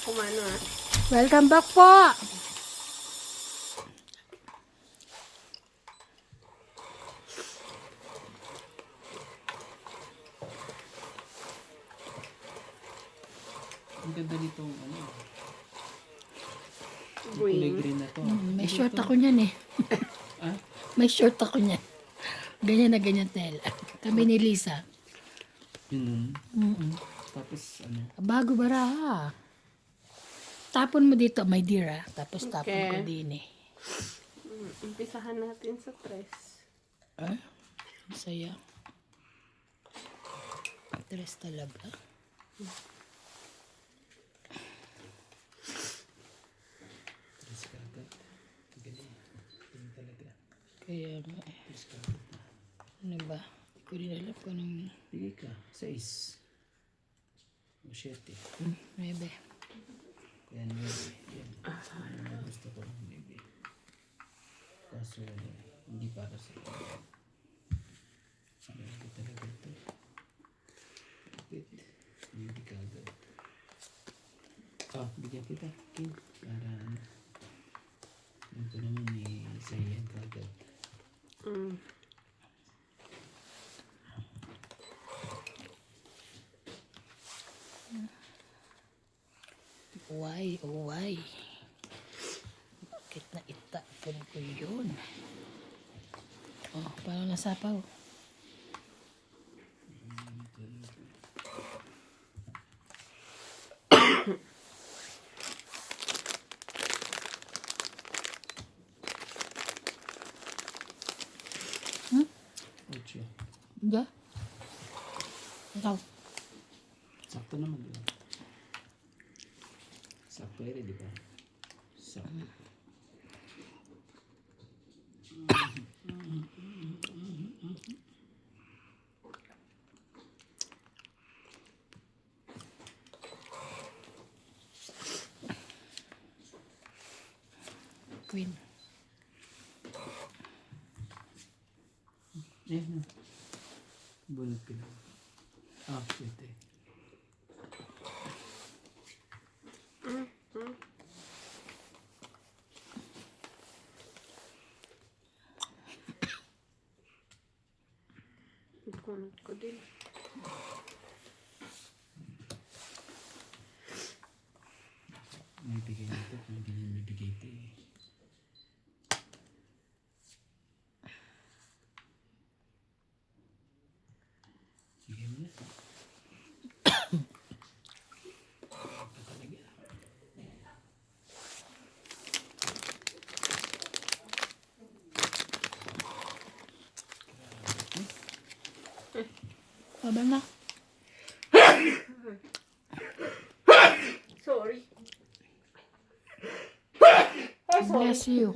kumano ah. Welcome back po! Ang ganda nitong ano. Green. Kulay green na to. May short ako niyan eh. Ah? May short ako niyan. Ganyan na ganyan tela. Kami ni Lisa. Yun. Tapos ano. Bago bara. Tapon mo dito, my dear ah. Tapos tapon Okay. ko din eh. Umpisahan natin sa tres. Ah? Saya. Tres talaga. Tres ka agad. Galing. Galing talaga. Kaya nga eh. Tres ka agad. Ano ba? Hindi ko rin alam kung anong... Pili ka. 6. O 7. Maybe. Kaya 9. Yan. Yan. Gusto ko maybe. Kaso hindi para sa iyo. Maybe talaga ito. Wait. Maybe ka agad. Bigyan kita. King. Para ano. Yung ko naman sayan ka agad. Why? Oh, why? Bakit na itapon ko yun? Oh, parang nasapaw. Ocho. Hindi? Ikaw? Sakto naman, di ba? Sakto di ba? Sakto. Queen. Ayan na. Bunot ka lang. Shit eh. Kunot ko din. May bigay nito. Hindi niya may bigay ito eh. Bigay mo na. Ito talaga. Babal na. Sorry. Bless you.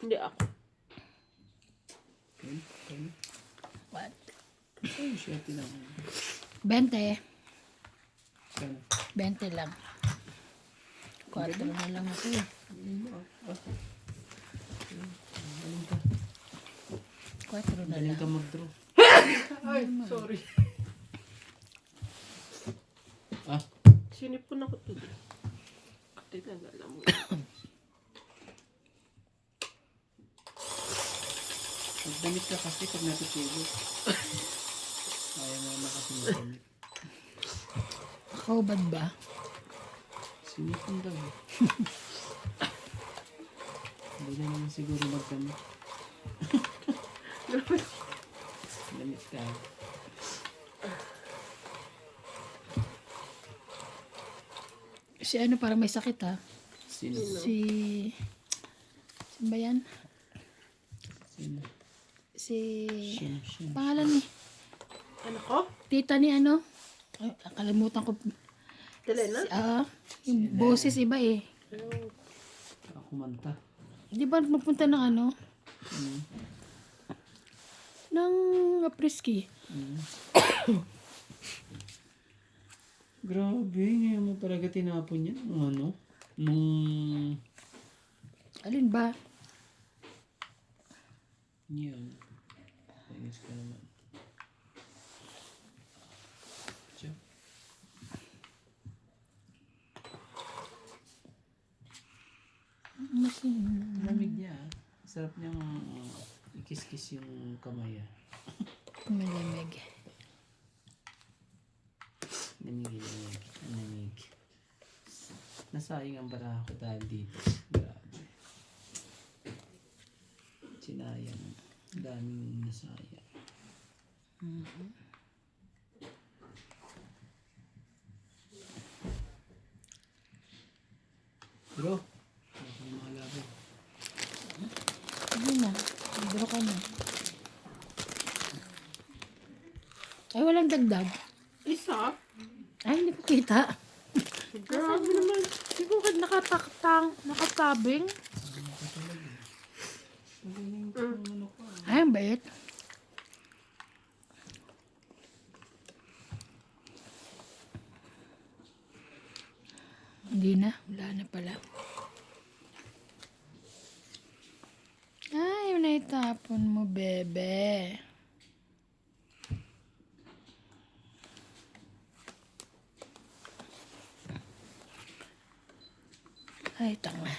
Hindi ako. Okay. Okay. What? Ay, shit lang. 20. Sana. 20 lang. 4 na lang ako eh. Galing ka. 4 na Galing lang. ka mag-draw. Ay, sorry. Sinipon ako today. Tingnan, alam mo. Magdamit ka kasi pag natutulog. Ayaw mo na kasi magdamit. Kaubad ba? Sinipon daw eh. Hindi na naman siguro magdamit. Damit ka. Si ano parang may sakit ha? Sino? Si ba yan? Sino? Si Sino? pangalan ni Ano ko? tita ni ano? Ay, nakalimutan ko. Selena? Yung boses iba eh. Ako manta. Di ba magpunta ng ano? Ng Apriski. Grabe, ngayon mo talaga tinapon yan. Ano? Nung... Alin ba? Yan. Ayos ka naman. Diyan. Lamig niya. Sarap niyang ikis-kis yung kamay. Malamig. Lamig. Nasayang ang baraha ko dahil dito. Grabe. Sinayang. Daming nasayang. Bro, ako yung mga labo. Hindi na. Libro ka na. Ay, walang dagdag. Isa? Ay, hindi ko kita. Grabe naman. Hindi ko nakatabing. Ay, ang bait. Hindi na. Wala na pala. Ay, yun na itapon mo, bebe. Ay, tanga.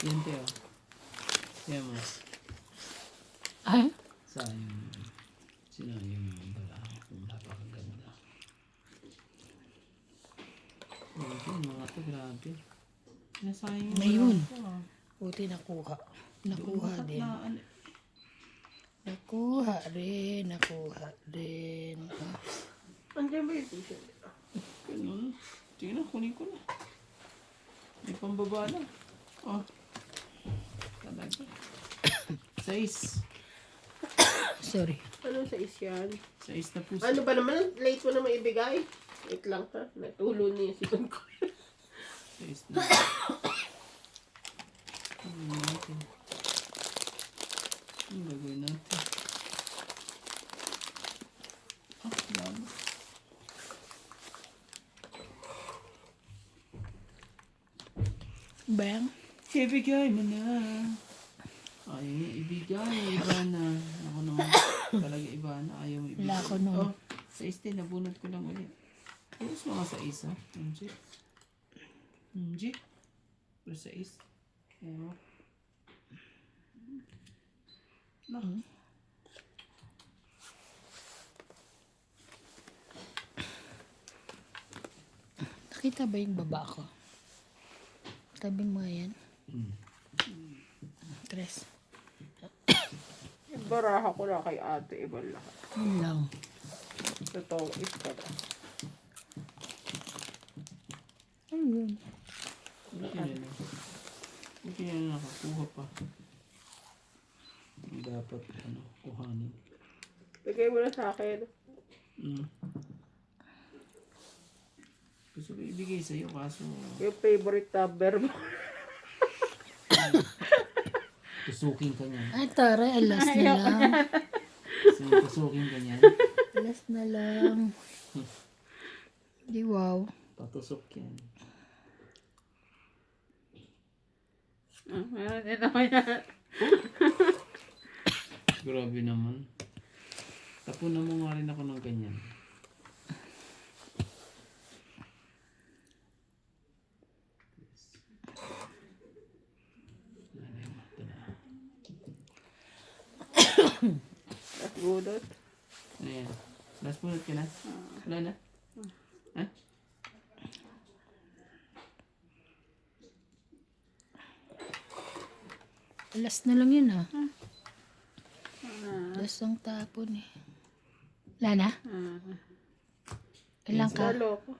Yan tayo. Yan mas. Ay, Sayang. Sinayang yung baraha ko. Napakaganda. Grabe, mga to, grabe. Nasayang yung Ngayon. baraha ko. buti nakuha. Nakuha Bakit din. na, ano, Nakuha rin. Ah. Andiyan ba yung t-shirt? ganun. Sige na, kunin ko na. May pambaba na. Oh. Talaga. 6. Sorry. Anong size yan? 6 na po. Ano ba naman? Late mo na maibigay? Wait lang ha. Natulo niya si Kun ko. 6 na. Ano natin? Ang gagawin natin? Ah, labo. Bang. Ibigay mo na. Ayaw niya ibigay. Iba na. Ako naman. Talaga iba na. Ayaw mo ibigay. Wala ko nun. Oh, sa iste. Nabunot ko lang ulit. Ayos mga sa isa. MG. Pero sa is. Ewan. No. Nakita ba yung baba ko? Tabi mo nga yan. Tres. Yung baraha ko na kay ate. Iba lahat. Yun lang. Totoo. Isa na. Ayun. Buti na nakakuha pa. Dapat kuhanin. Bigay mo na sa akin. Gusto ko ibigay sa'yo kaso Yung favorite number mo. tusukin ka niyan. Ay, tara. Alas na lang. Tusukin ka niyan. Alas na lang. Di wow. Patusok yan. Meron din naman yan. Grabe naman. Tapunan mo nga rin ako ng ganyan. Last budot. Ayan. Last bullet ka na? Wala na? Ha? Alas na lang yun ah. Alas ang tapon eh. Wala na? Ilang ka? Lalo ko.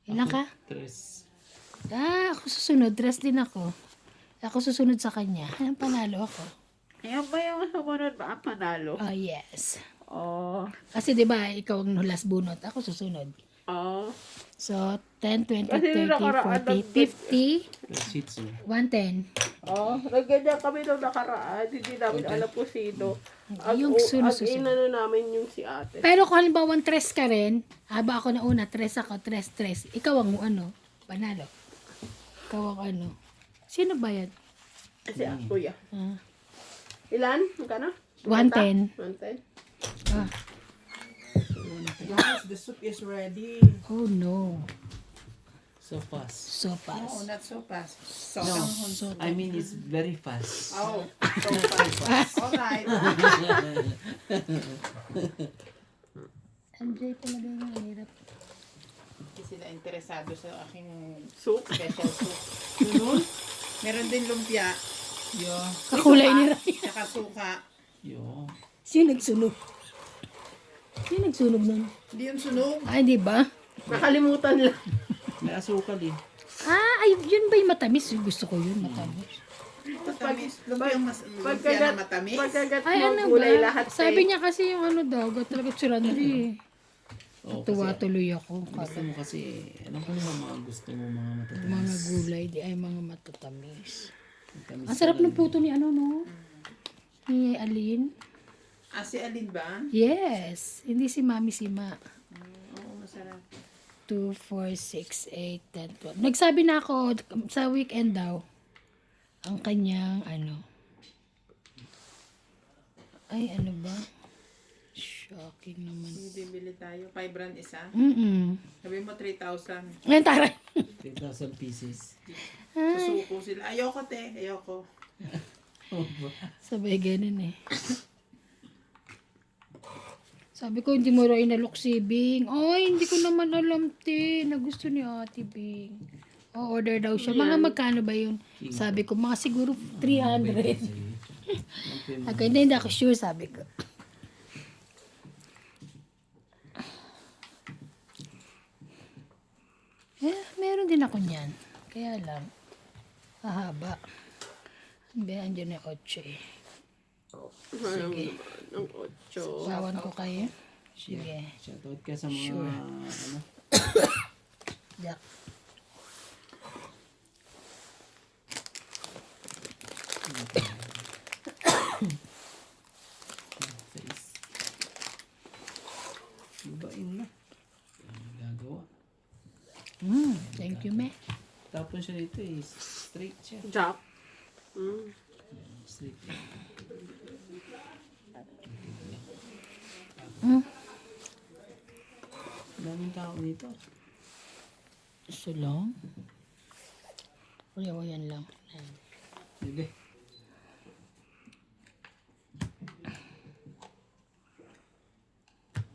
Ilang ka? 3. Ah, ako susunod. Dress din ako. Ako susunod sa kanya. Anong panalo ako? Ayan ba yung sumunod ba ang panalo? Oh, yes. Oh. Kasi di ba ikaw ang last bunot. Ako susunod. Oh. So, 10, 20, Kasi 30, nakaraan 40, 50, Shih Tzu. 110. Oh, nagganyan kami nung nakaraan. Hindi namin alam po sino. Yung sunod-sunod. inano namin yung si ate. Pero kung halimbawa tres ka rin, haba ako na una, tres ako, tres. Ikaw ang ano, panalo. Ikaw ang ano. Sino ba yan? Si kuya. Ah, Ilan? Magkano? 110. 110? Ah, Guys, the soup is ready. oh no. So fast. So No, fast. not so fast. So, No, So I mean it's very fast. oh, so fast. Alright. MJ talaga yung hirap. Hindi sila interesado sa aking Soup. special soup. Meron din lumpia. Yo. Kakulay ni Ryan. Tsaka suka. Yo. Sino nagsunog? Sino nagsunog nun? Hindi yung sunog. Ay, di ba? Nakalimutan lang. May asukal eh. Ay, yun ba yung matamis? Gusto ko yun, matamis. Matamis. Lumpia mas lumpia na Pagkagat, matamis. pagkagat Ay, mo ano gulay ba? lahat Sabi niya kasi yung ano daw, talaga surrender. Oh, Tuwa kasi, tuloy ako. gusto mo kasi, alam ko naman mga gusto mo mga matatamis. Mga gulay, di ay mga matatamis. Matamis Ang sarap talaga. ng puto ni ano, no? Ni Alin. Ah, si Alin ba? Yes. Hindi si Mami Sima. Oo, masarap. 2, 4, 6, 8, 10, 12. Nagsabi na ako sa weekend daw. Ang kanyang ano. Ay, ano ba? Shocking naman. Bibili tayo. 5 rand isa. Sabi mo 3,000. Ngayon, taray. 3,000 pieces. Susuko sila. Ayoko te. Ayoko. Sabay ganun eh. Sabi ko, hindi mo rin inalok si Bing. Ay, hindi ko naman alam, te, na gusto ni Ate Bing. Order daw siya. Mga magkano ba yun? Sabi ko, mga siguro 300. Okay, hindi ako sure, sabi ko. Meron din ako niyan. Kaya lang, hahaba. Andiyan na 8 eh. Sige. Ang 8. Bawan ko kayo. Sige. Shoutout ka sa mga, Sure. ano, Jack. sais. Ibain na. Ang gagawa. Thank you, me. Tapon siya dito eh. Straight siya. Jack. Mm. Straight. Daming tao dito. Gusto lang. O yan lang. Bebe.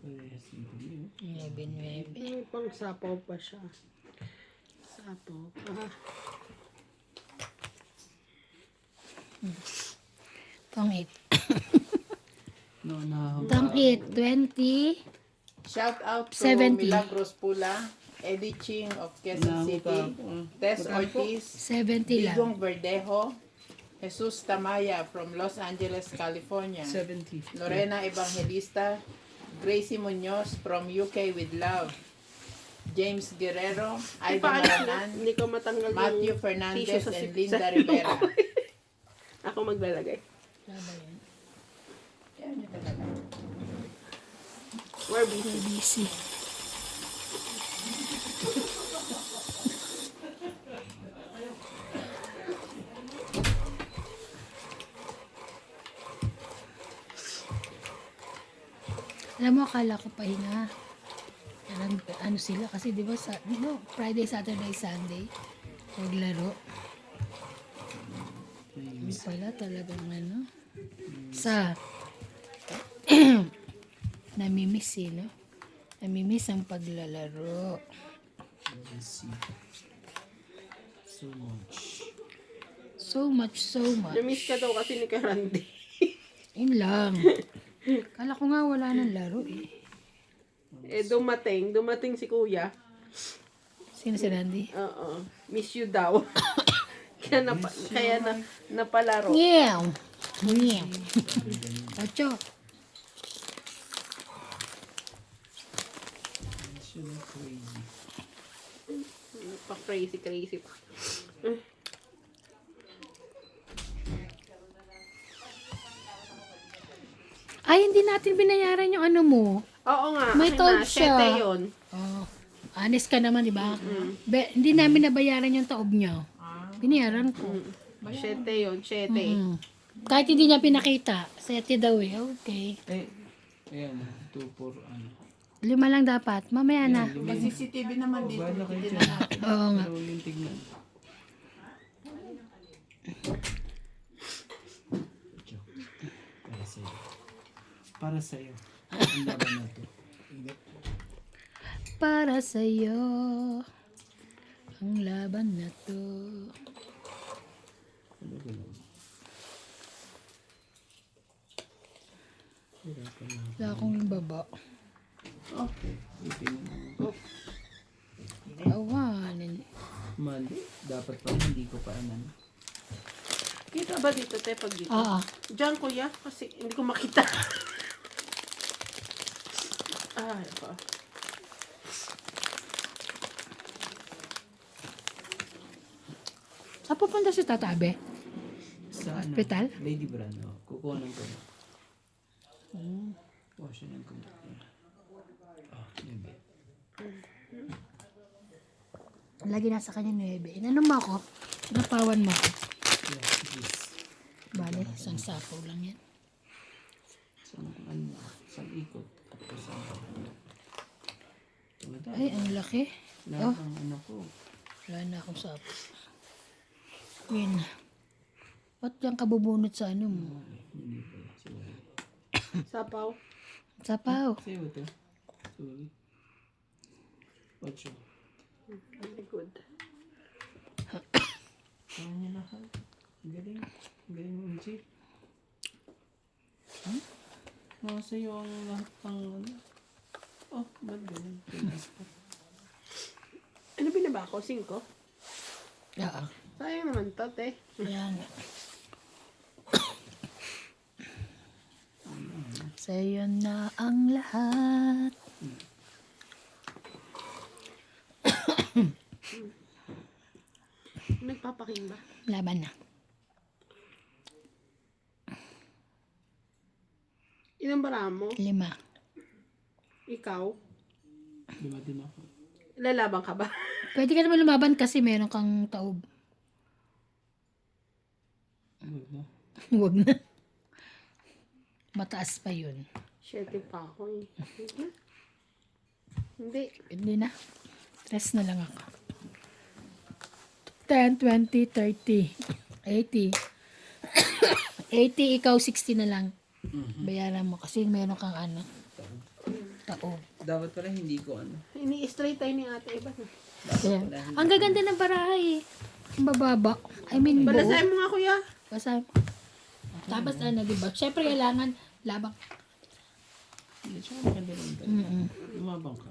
Parehas yung pili, oh. 9. May pang sapaw pa siya. Sapaw pa. Pang 8. No, no. Pang 8. 20. Shout out to 70. Milagros Pula, Eddie Ching of Quezon City, Tess Ortiz, 70 lang. Digong Verdejo, Jesus Tamaya from Los Angeles, California, 70. Lorena Evangelista, Gracie Munoz from UK with Love, James Guerrero, Aida Maranan, Hindi ko matanggal Matthew yung Fernandez, tissue sa and sip- Linda sa Rivera. Ako maglalagay. Yan yun talaga. We're busy. Busy. Alam mo, akala ko pahinga. Ano sila kasi di ba Friday, Saturday, Sunday naglaro. Yung pala talagang ano sa namimiss eh, no? Namimiss ang paglalaro. Let's see. So much. So much, so much. Na-miss ka daw kasi ni Karandi. Yun lang. Kala ko nga wala nang laro eh. Dumating si Kuya. Sino si Randy? Oo. Miss you daw. kaya napalaro. Ngew! Ngew! Ocho. Should be crazy. Pa-crazy pa. Ay, hindi natin binayaran yung ano mo. Oo nga. May akin code na, siya. 7 yun. Oh. Honest ka naman, di ba? Hindi namin nabayaran yung taob niya. Binayaran ko. 7 yun. 7. Kahit hindi niya pinakita. Sete daw eh. Okay. Eh, Ayan, 2, 4, ano. 5 lang dapat. Mamaya na. May CCTV naman dito. Bahala kayo Tignan dyan. natin. Oo nga. Pero yung tignan. Joke. Para sa'yo. Para sa'yo. Ang laban na to. Para sa'yo. Ang laban na to. Ano ba naman? Hirapan na. Wala akong baba. Okay. Ipin mo. Awanin. Mali. Dapat pa hindi ko pa anan. Kita ba dito, te, pag dito? Oo. Diyan, kuya. Kasi hindi ko makita. Ay, ako. Saan pupunta si Tatabe? Sa Hospital? Ano? Lady Brando. Kukunan ko na. Wash ng kumot niya. Oh, bebe. Lagi nasa kanya 9. Inano mo ako? Napawan mo ako. Yeah, please. Bale, isang sapaw lang yan. Isang ikot. Isang tumata. Ay, ang laki. Lahat ang ano ko. Wala na akong sapaw. Yun. Ba't yan kabubunot sa ano mo? Hindi pala. Sorry. Sapaw. Sapaw. Sa'yo ito. Sorry. Ocho. Very good. Kaya niya lahat. Ang galing. Ang galing mo, Uchi. Sa'yo ang lahat ng ano. Oh, ba't ganun? Pinas pa. Ano binaba ko? 5? Oo. Sayang naman to, te. Ayan. Sa'yo na ang lahat. Nagpapaking ba? Laban na. Ilang bara mo? 5. Ikaw? Lima din ako. Lalaban ka ba? Pwede ka naman lumaban kasi meron kang taob. Huwag na. Huwag na. Mataas pa yun. 7 pa ako eh. Hindi. Hindi na. 3 na lang ako. 10, 20, 30, 80. 80, ikaw 60 na lang. Bayaran mo kasi meron kang ano. Taob. Dapat pala hindi ko ano. Ini-straight tayo ni ate. Iba na. Ayan. Ang gaganda ng barahay eh. Ang bababa. I mean, buo. Balasahin mo nga, kuya. Basta, tapos ano, diba? Siyempre, kailangan labang. Hindi, tsaka maganda rin tayo. Lumabang ka.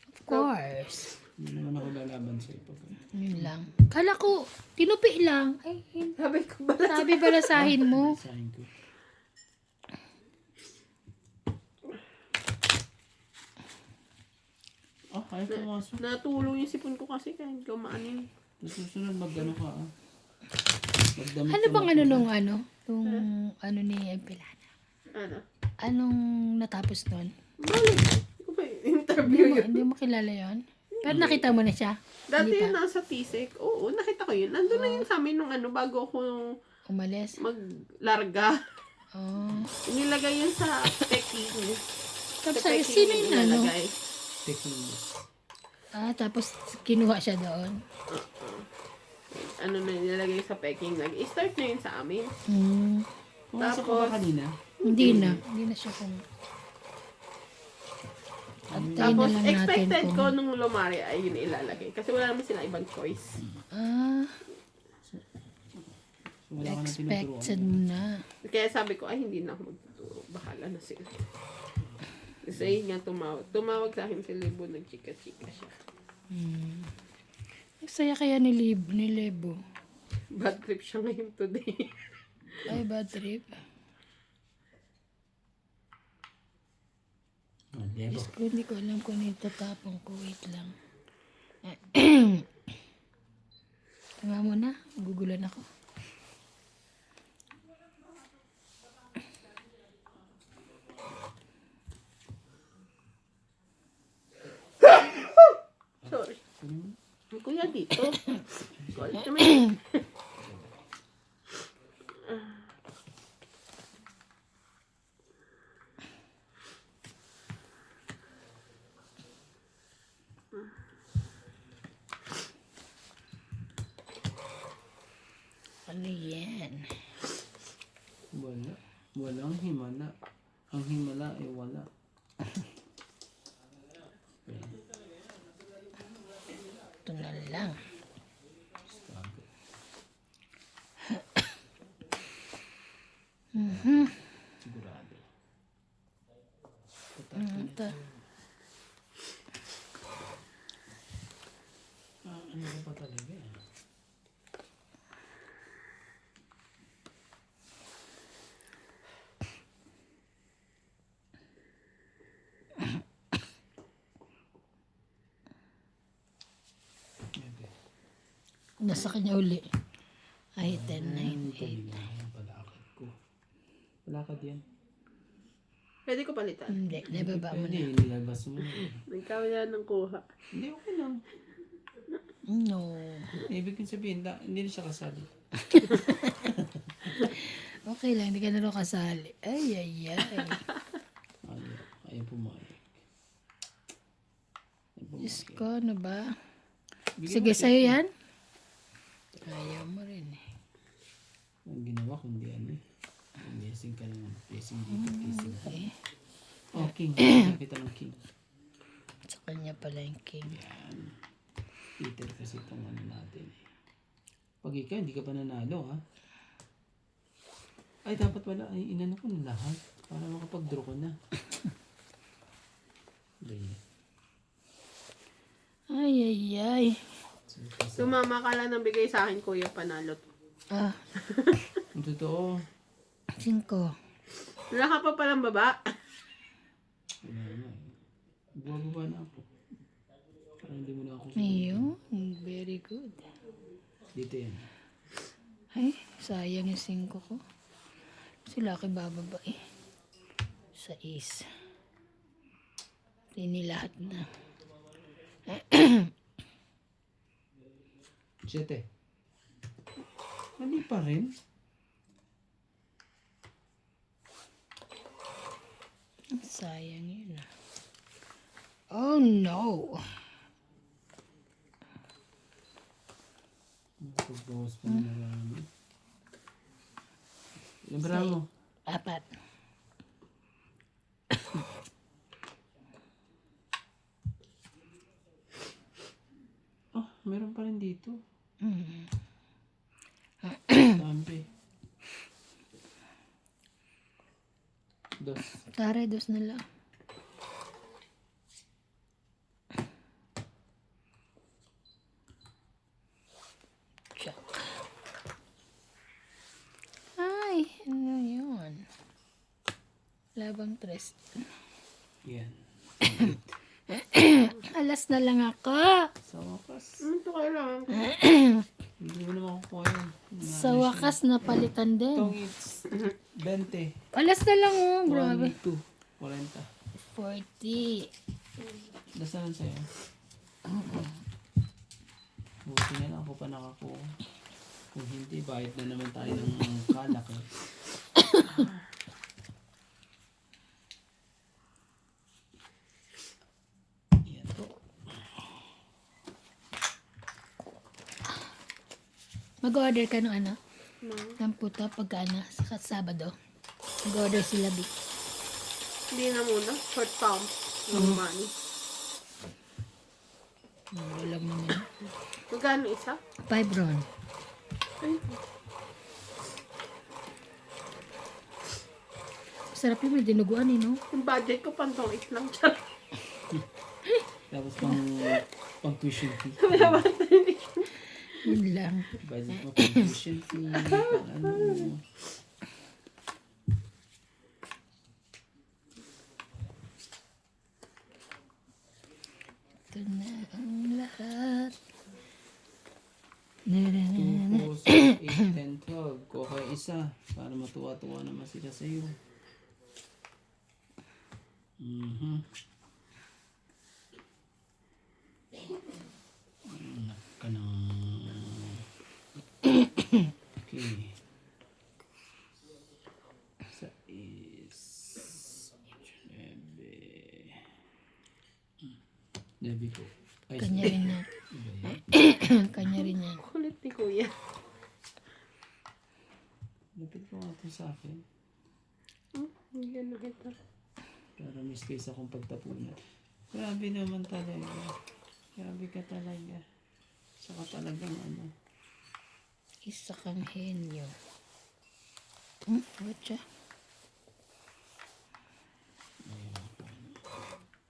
Of course. Hindi naman ako lalaban sa ipa. Yun lang. Kala ko, tinupi lang. Ay, Sabi ko, balasahin. sabi balasahin mo. Sahin ko. Oh, ayaw pumasok. Natulong yung sipon ko kasi kaya hindi ko maanin. Susunod mag-ano ka ah. Magdamit Ano ka bang mag- ano nung ano? Nung ano ni Empilana? Ano? Anong natapos nun? Balik. Hindi ko ba interview yun? Hindi mo kilala yon? Pero nakita mo na siya? Dati Hindi yun pa. nasa TSEC. Oo, nakita ko yun. Nandun na yun sa amin nung ano, bago ako Umalis? maglarga. Oh. Inilagay yun sa packing. Tapos Sa packing sino yung ano? inilagay. Technique. Tapos kinuha siya doon. Ano na nilalagay sa packing. Nag-start na yun sa amin. Pumasok ka ba kanina? Hindi na. Hindi na siya kung... Antayin na Tapos, lang natin expected kung... ko nung lumari ay yun ilalagay. Kasi wala naman sila ibang choice. So, wala ka na Expected tinuturuan. mo na. Kaya sabi ko, ay hindi na ako magtuturo. Bahala na sila. Kasi yun nga tumawag. Tumawag sa akin si Libo, nagchika-chika siya. Nagsaya kaya ni Lebo. Bad trip siya ngayon today. Ay, bad trip. Diyos ko, hindi ko alam kung ano yung tatapong ko. Wait lang. Tama mo na. Gugulan ako. Sorry. Ang kuya dito. Call naman. 10. Wala. Walang himala. Ang himala ay wala. Ito na lang. Sabi. Sigurado. Ito. Ano ba talaga eh? Nasa kanya uli. Ay, 10, 9, 8. Kanina yung palakad ko. Palakad yan. Pwede ko palitan. Hindi, nababa mo Pwede, na. nilabas mo na. Ikaw yan ng kuha. Hindi, okay lang. No. Ibig kong sabihin, hindi na siya kasali. Okay lang, hindi ka na rin kasali. Ay, ay, ay. Ayaw pumayag. Diyos ko, ano ba? Bigyan Sige, mo sa'yo yan? Ayaw mo rin eh. Ang ginawa ko, hindi ano eh. Blessing ka naman. Blessing dito, blessing ka. Okay. Oh, king. Kita ng king. Sa kanya pala yung king. Yan. Peter kasi itong ano natin eh. Pag ikaw, hindi ka pa nanalo ha. Ay, dapat pala, ay, inano ko na lahat. Para makapag-draw ko na. Dahil. Ay, ay, ay. Sumama ka lang ng bigay sa akin, kuya, panalo to. Ah, Ang totoo. 5. Wala ka pa palang baba. Wala na eh. Bumababa na ako. Parang hindi mo na ako. Ayun, very good. Dito yan. Ay, sayang yung 5 ko. Sila aking bababa eh. 6. Hindi lahat na. 7. Mali pa rin. Sayang yun ah. Oh no. Pag-bawas pa na marami. Librahan mo. 4. Oh, meron pa rin dito. Mm. Tampi. 2. Tara, 2 na lang. Check. Ay, ano yun? Labang 3. Yan. Alas na lang ako. Sa wakas. Ano to kailangan ko? Hindi mo naman kukuha yan. Sa wakas, napalitan Itong din. it's 20. Alas na lang oh, grabe. 2. 40. 40. Dasalan sa'yo. Buti na lang ako pa nakakuha. Kung hindi, bayad na naman tayo ng kalak eh. Yan po. Mag-order ka ng ano? No. Ng puto pagka sa Sabado. Mag-order sila Vic. Hindi na muna. Short pound. Ng money. Wala lang naman. Magkano isa? 5 ron. Ay, Sarap yung may dinuguan eh, no? yung budget ko pantong 8 lang. Char. Tapos pang tuition fee. Yun lang. Budget mo pang tuition fee. Pang ano. Ito na ang lahat. 2, 4, 6, 8, 10, 12. Kuha kayo isa para matuwa-tuwa naman sila sa'yo. Anak ka ng... Okay. Sa Nebe ko. Ay, Kanya rin yan. Kanya rin yan. Kulit ni kuya. Lapit mo nga ito sa akin. Hindi na kita. Para may space akong pagtapunan. Grabe naman talaga. Grabe ka talaga. Saka talagang ano. Isa kang henyo. What siya?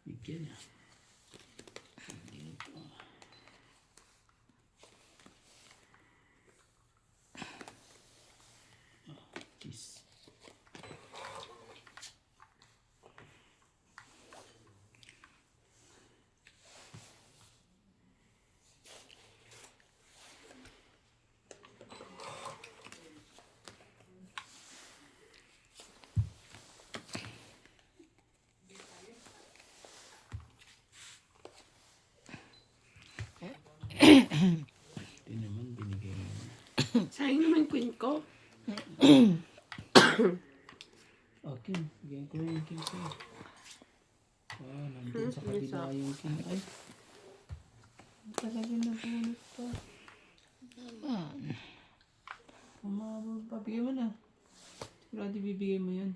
Bigyan niya. Cheese. Ito naman binigay mo. Sayang naman queen ko. Kim, bigyan ko yung Kim sa'yo. Nandun sa kabila yung Kim. Ay, talaga nabunot pa. Umabot pa. Bigyan mo na. Sigurado bibigay mo yun.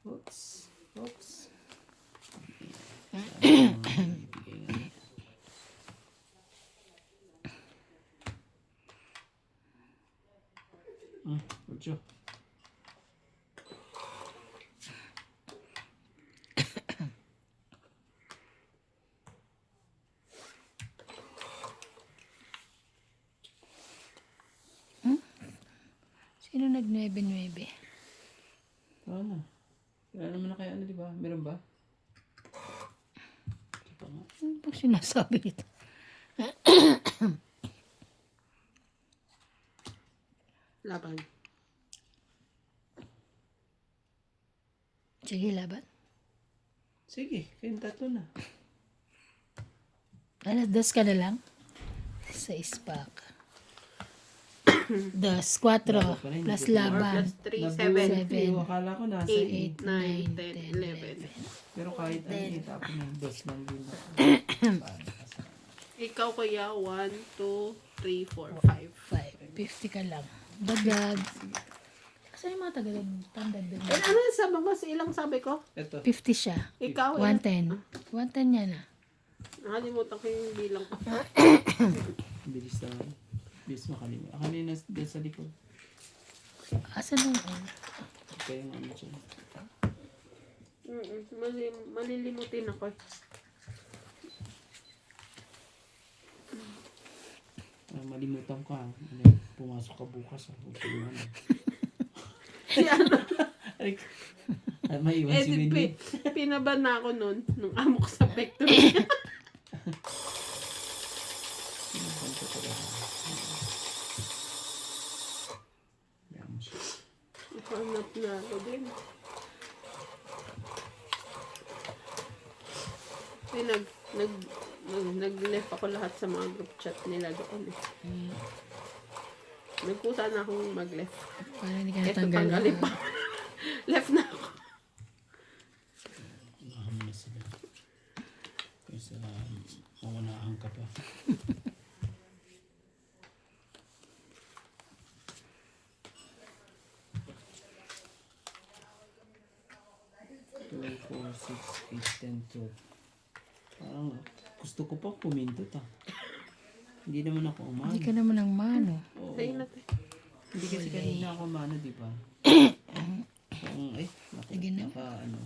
Oops. Bibigay nga. Ocho. Sino nag-9-9? Ano? Kaya naman na kaya ano, di ba? Meron ba? Ito pa nga. Ano bang sinasabi nito? Laban. Sige, laban. Sige, kayong tatlo na. Alas 2 ka na lang? Sa ispak. 2, 4, plus laban. 3, Nabunot 7, ko. Akala ko nasa 8, 8. 9, 10, 11. Pero kahit ano, tapos ng dos lang din ako. Ikaw kaya 1, 2, 3, 4, 5. 5. 50 ka lang. Dagdag. Kasi yung mga tanda doon. Eh, ano yung sabi mo? Ilang sabi ko? Ito. 50 siya. Ikaw, 110. 110 yan ah. nakalimutan ko yung bilang ko. Bilis naman. Bilis makalimut. Ako na yung nasa sa likod. Asan yung Kaya yung ano siya. Malilimutin ako. Malimutan ka. Ano, pumasok ka bukas. Tulungan. Si ano? Ay, maiwan si Wendy. Pinaban na ako nun, nung amo ko sa factory. Hanap na ako din. Kasi nag-left ako lahat sa mga group chat nila doon. Nagkusa na akong mag-left. Para hindi ka Kaya natanggal. tanggalin pa. Left na ako. Unahan na sila. Kaysa maunahan ka pa. Two, 4, 6, 8, 10, 12. Parang gusto ko pa pumindot Hindi naman ako umano. Hindi ka naman ang mano. Oo. Sa'yo na tayo. Hindi kasi kanina ako umano, di ba? Sige na. Ano.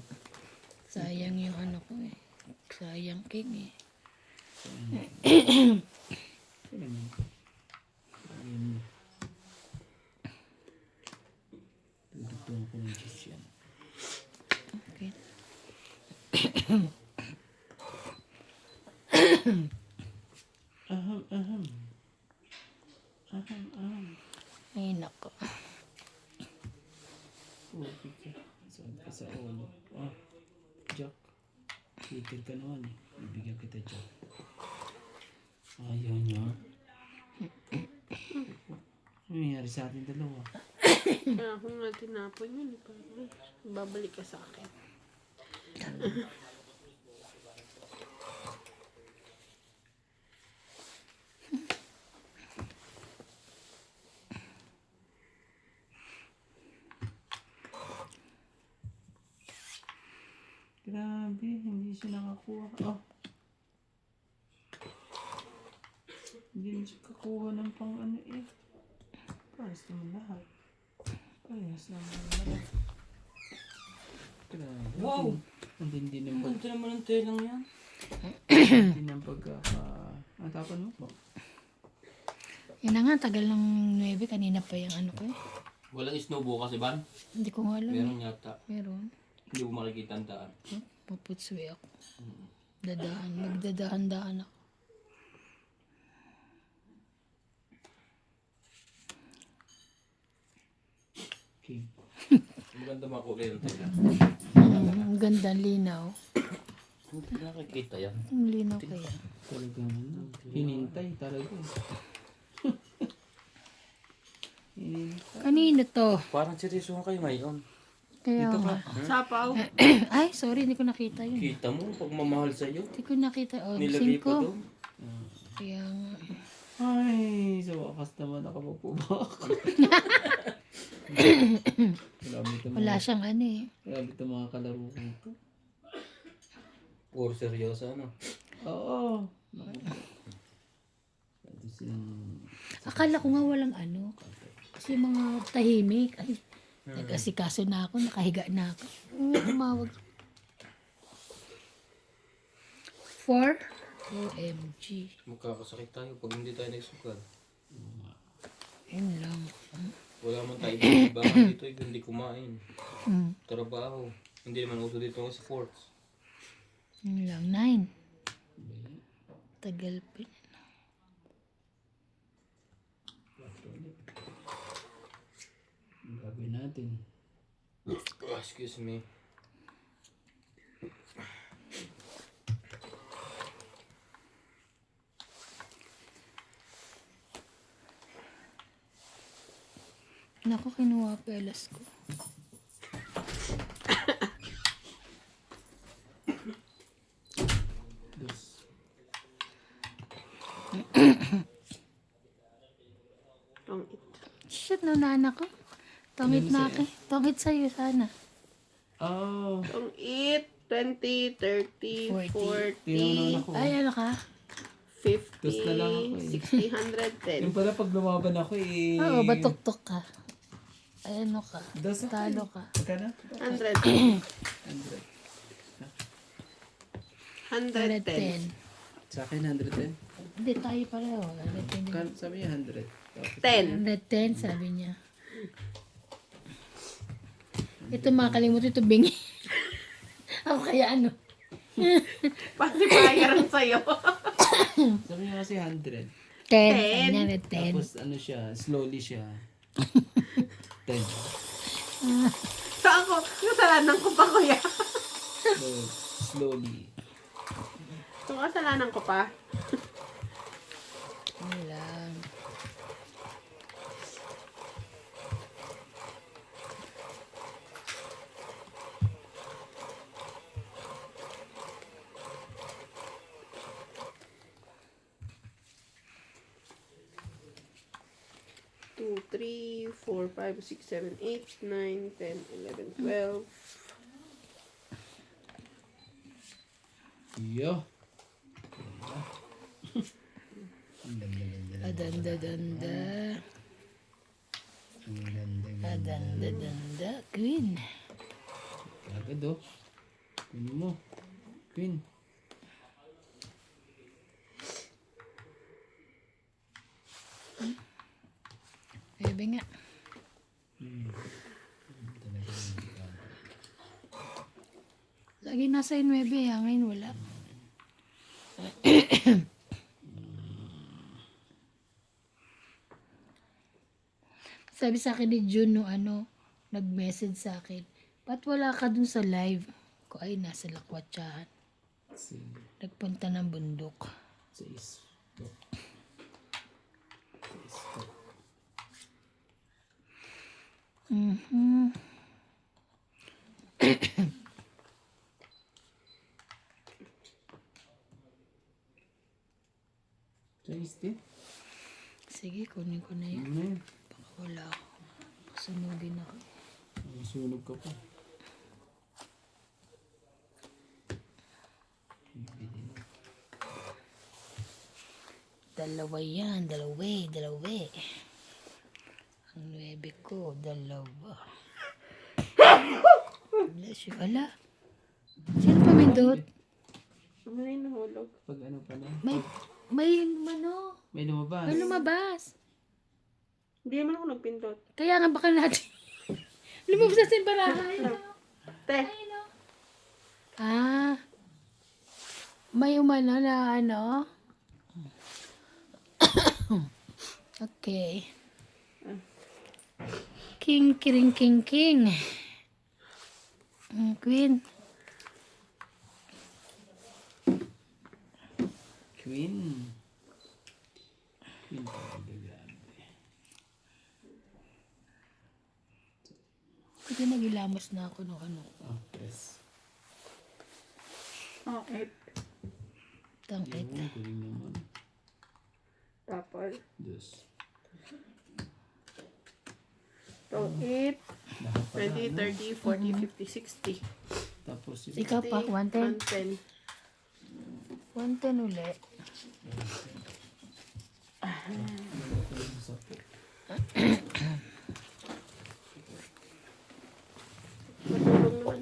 Sayang yung ano ko eh. Sayang king eh. Ayun. Ayun. Tudugtong ko ng cheese yan. Okay. Aham. Ay nako. Okay ka. Saan ka sa ulo? Jack. Hater ka naman eh. Bibigyan kita, Jack. Ayaw niya. Ano nangyari sa ating dalawa? Kaya ako nga tinapon yun. Parang babalik ka sa akin. hindi siya nakakuha. Oh. Hindi na siya kakuha ng pang ano eh. Pares naman lahat. Pares naman lahat. Grabe. Wow! Ang hindi ng Ang ganda naman ng telang yan. hindi ng pagkaka... Ang tapan mo po. Yun na nga, tagal ng 9. Kanina pa yung ano ko eh. Walang snow bukas, Iban? Hindi ko nga alam. Meron yata. Meron. Hindi ko makikita ang daan. Paputswe ako. Dadaan. Magdadahan-daan ako. Okay. Maganda makulay ng tela. Ang ganda, linaw. Hindi nakikita yan. Ang linaw kaya. Talagang ano. Hinintay talaga. Hinintay. Kanino to? Parang seryoso kayo ngayon. Kaya nga. Sapaw. Ay, sorry, hindi ko nakita yun. Kita mo, pagmamahal sa'yo. Hindi ko nakita. Oh, Nilagay 5. pa doon. Kaya nga. Ay, sa wakas naman nakapagpubak. Grabe ito Wala siyang ano eh. Grabe ito mga kalaro ko ito. Puro seryoso, ano? Oo. Ito silang... Akala ko nga walang ano. Kasi mga tahimik. Ay, nag-asikaso na ako. Nakahiga na ako. Tumawag. 4. OMG. Magkakasakit tayo pag hindi tayo nagsukal. Yun lang. Wala man tayo ibangan dito, hindi kumain. Mm. Trabaho. Hindi naman uso dito sa forts. Yun lang. 9. Tagal pa. Ang gagawin natin. Oh, excuse me. Naku, kinuha pelas ko. Dos. Tongit. Shit, nanana ko. Tongit Ano na sa'yo? ako. Tongit sa'yo sana. Oh. Tongit. 20, 30, 40. 40, Ako. Ay, ano ka? 50, Dos na lang ako eh. 60, 110. Yung pala pag lumaban ako eh. Oo, batok-tok ka. Ay, ano ka? Dos ako Talo eh. ka. Magkano? 100. 110. 110. Sa akin 110. Hindi, tayo pareho. 110. Sabi niya 100. Tapos 10. 110, sabi niya. Ito, makakalimutan ito, bingi. Ako kaya ano? Pacifier sa'yo. sabi niya kasi 100. 10. Sabi niya, 10. Tapos ano siya, slowly siya. 10. So ako, kasalanan ko pa kuya. Slowly. So kasalanan ko pa. Ano lang. Two, 3, 4, 5, 6, 7, 8, 9, 10, 11, 12. Yo. Adanda-danda. Adanda-danda. Queen. Agad oh. Kunin mo. Queen. Bebe nga. Lagi nasa 9, ngayon wala. Sabi sa akin ni June no nag-message sa akin, ba't wala ka dun sa live? Ko ay nasa Lakwatsahan. Sige. Nagpunta ng bundok. Sa Facebook. Facebook. Mhm. Sa Eastin? Sige, kunin ko na yun. Ano na yun? Baka wala ako. Sunugin ako. Sunog ka pa. Dalawa yan. Dalawa. Ang 9 ko, dalawa. Bless you. Ala. Sino pamindot? May nahulog. Pag ano pa na? May May lumabas. may lumabas. Hindi naman ako nagpindot. Kaya nga baka natin. Lumabas na sa barahay. Te, Ah. May umano na ano. Okay. King. Queen. Queen talaga, grabe. Kasi nagilamos na ako ng ano. Yes. oh, 8. Tangkit. Yung galing naman. Tapos, Dos. so 8, Lahat pala, 20, 30, 40, 50, 60. Tapos yung Ikaw pa, 110. 110. 110 uli. Matulong naman.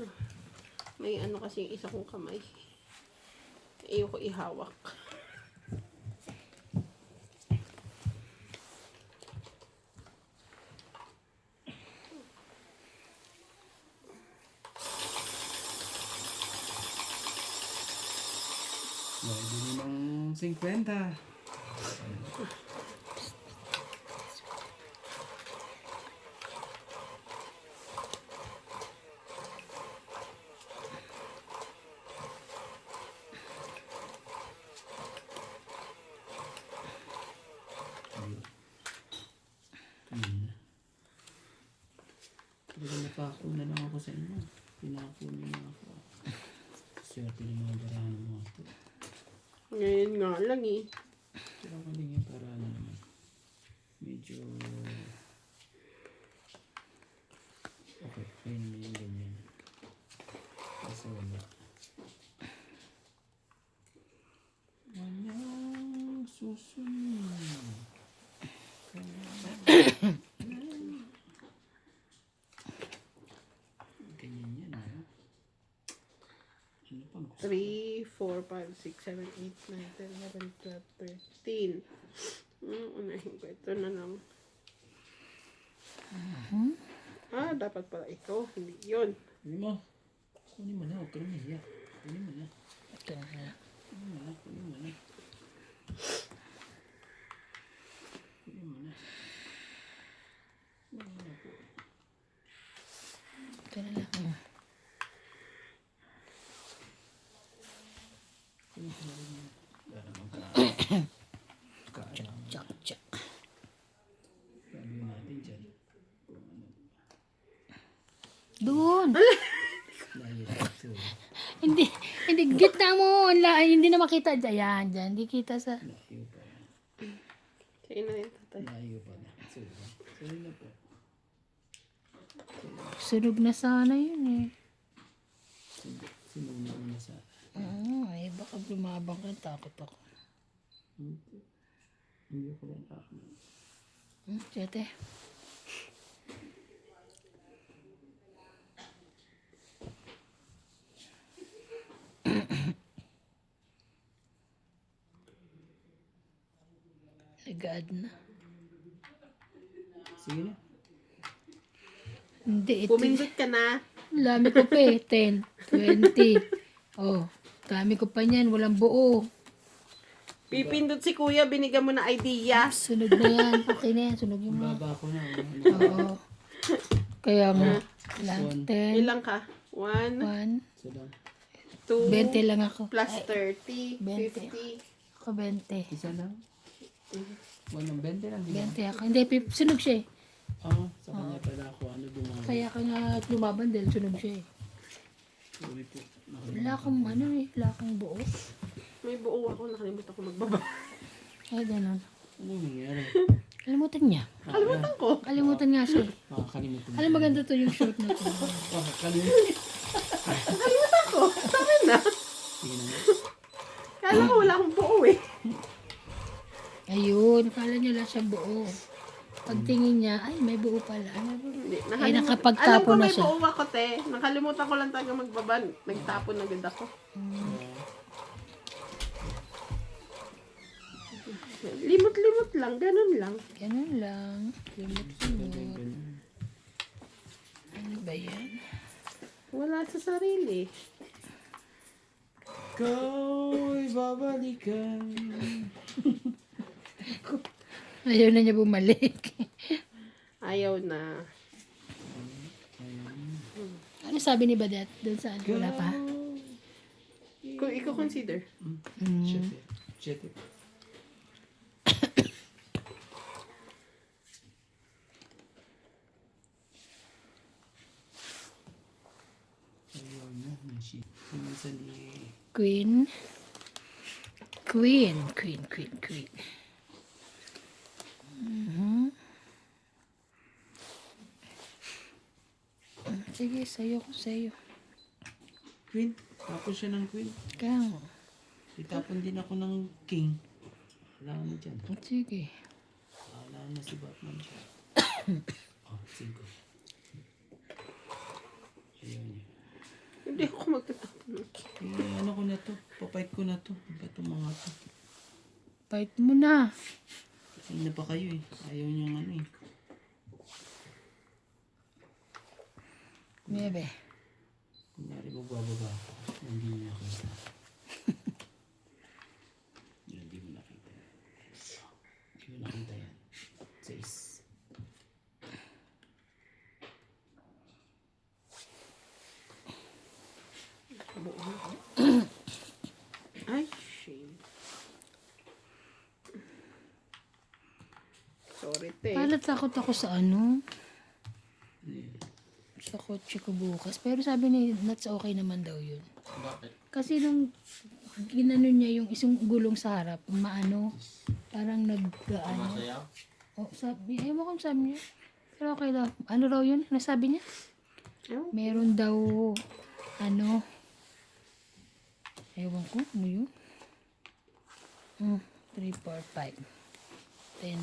May ano kasi yung isa kong kamay. Ayoko ihawak. Bili ng 50. Talaga napako na lang ako sa inyo. Pinako niyo na ako. Swerte ng mga barahan ng mga ito. Ngayon nga lang eh. Pero ako din yung para ano naman. Medyo... Okay, ayun na yung ganyan. Kasi wala. Walang susunod. Ganyan yan, ano? Ano pang gusto? 3, 4, 5, 6, 7, 8, 9, 10, 11, 12, 13. Unahin ko. Ito na lang. Ah, dapat pala ito. Hindi yun. Kunin mo. Kunin mo na, huwag ka na mahiya. Kunin mo na. Ito na. Kunin mo na, kunin mo na. Kunin mo na. Kunin mo na po. Ito na lang. Kunin mo na rin yun. Para magka... Kaya. Tsak. Sabi natin dyan. Kung ano. Doon. Layo ito. Hindi gitna mo. Hindi na makita. Ayan, dyan. Hindi kita sa... Layo pa na. Sa'yo na yun, tatay. Layo pa na. Sorry na po. Sunog na sana yun eh. Sinuna ko na sa... Ay, baka lumabang ka. Takot ako. Hindi ko lang ako. Siyete. Nag-add na. Sige na. Hindi, ito. Pumindot ka na. Dami ko pa eh. 10, 20. Oh, dami ko pa niyan. Walang buo. Pipindot si kuya, binigyan mo na idea. Sunog na yan. Okay na yan. Sunogin mo. Baba ko na. Oo. Kaya nga. Lahat 10. Ilang ka? 1, 1. Isa lang. 2, 20 lang ako. plus 30, 20. 50. Ako 20. Isa lang. Walang 20 lang. Di ba? 20 ako. Hindi, sunog siya eh. Sa kanya pala ako. Ano dumawa? Kaya ka nga lumaban dahil sunog siya eh. Sorry po. Wala kang ano eh. Wala kang buo. May buo ako, nakalimutan ko magbaba. Ay, ganun. Ano nangyari? Kalimutan niya. Kalimutan ko. Kalimutan nga siya eh. Makakalimutan. Alam, maganda to yung short na to. Makakalimutan. Kalimutan ko. Sabi na. Sige na. Kala ko wala akong buo eh. Ay, yun. Kala niya lang siya buo. Pagtingin niya, ay, may buo pala. Hindi, Ay, alam ko nakapagtapon na may siya. buo ako, te. Nakalimutan ko lang talaga magbaban. Nagtapon agad ako. Limot-limot lang, ganun lang. Ganun lang. Limot-limot. Ano ba yan? Wala sa sarili. Ko'y babalikan. Ayaw na niya bumalik. Ayaw na. Ano sabi ni Badet? Doon saan? Wala pa? Kung i-consider. Chete. Chete. Ayun na. Nashi. Minsan Queen. Queen. Queen, queen, queen. Sige, sa'yo ko sa'yo. Queen. Tapos siya ng queen. Kang. Itapon din ako ng king. Wala na dyan. Sige. Wala na si Batman siya. Oh, 5. Ayaw niya. Hindi ako magtatapon. Ano ko na to? Papight ko na to. Ba't mga to? Fight mo na. Kasi na pa kayo eh. Ayaw niyang ano eh. Bebe. Kunyari magbababa ako. Hindi niya nakita. Yun, hindi mo nakita. Hindi mo nakita yan. 6. Ay, shame. Sorry, te. Palat takot ako sa ano. Sa kotse ko bukas. Pero sabi ni Nats okay naman daw yun. Bakit? Kasi nung ginano niya yung isang gulong sa harap, maano, parang nag-ano. Masaya? Oh, sabi, ayaw mo kung sabi niya. Pero okay daw. Ano raw yun? Nasabi niya? Ewan. Meron daw, ano, ewan ko, ano yun? 3, 4, 5, 10.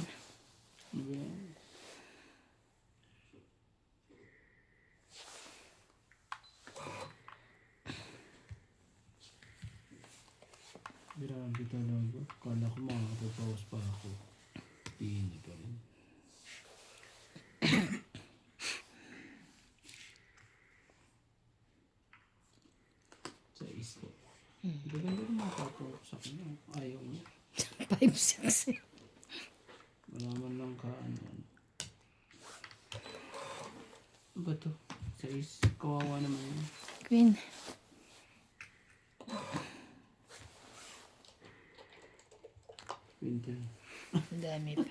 Grabe talaga. Kala ko makakapagpawas pa ako. Hindi pa rin. Sa isko. Gaganda rin makapagpawas sa kanya. Ayaw niya. 5, 6. Wala man lang ka ano. Ano ba to? Sa kawawa naman yun. Queen. Winter. Ang dami pa.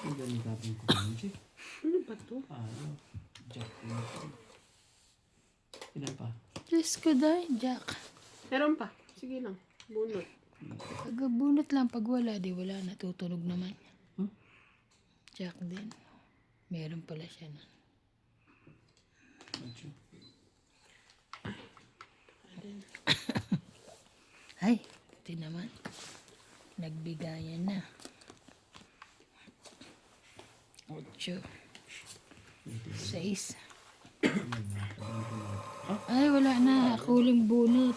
Ang dami tapin ko pa yun, Chief. Ano ba to? Ayaw. Jack. Ilan pa? Diyos ko dahil, Jack. Meron pa. Sige lang. Bunot. Pagabunot lang, pag wala, di wala, natutunog naman. Hmm? Jack din. Meron pala siya na. Ocho. Ay, ito naman. Nagbigayan na. 8. 6. Ay, wala na. Ako huling bunot.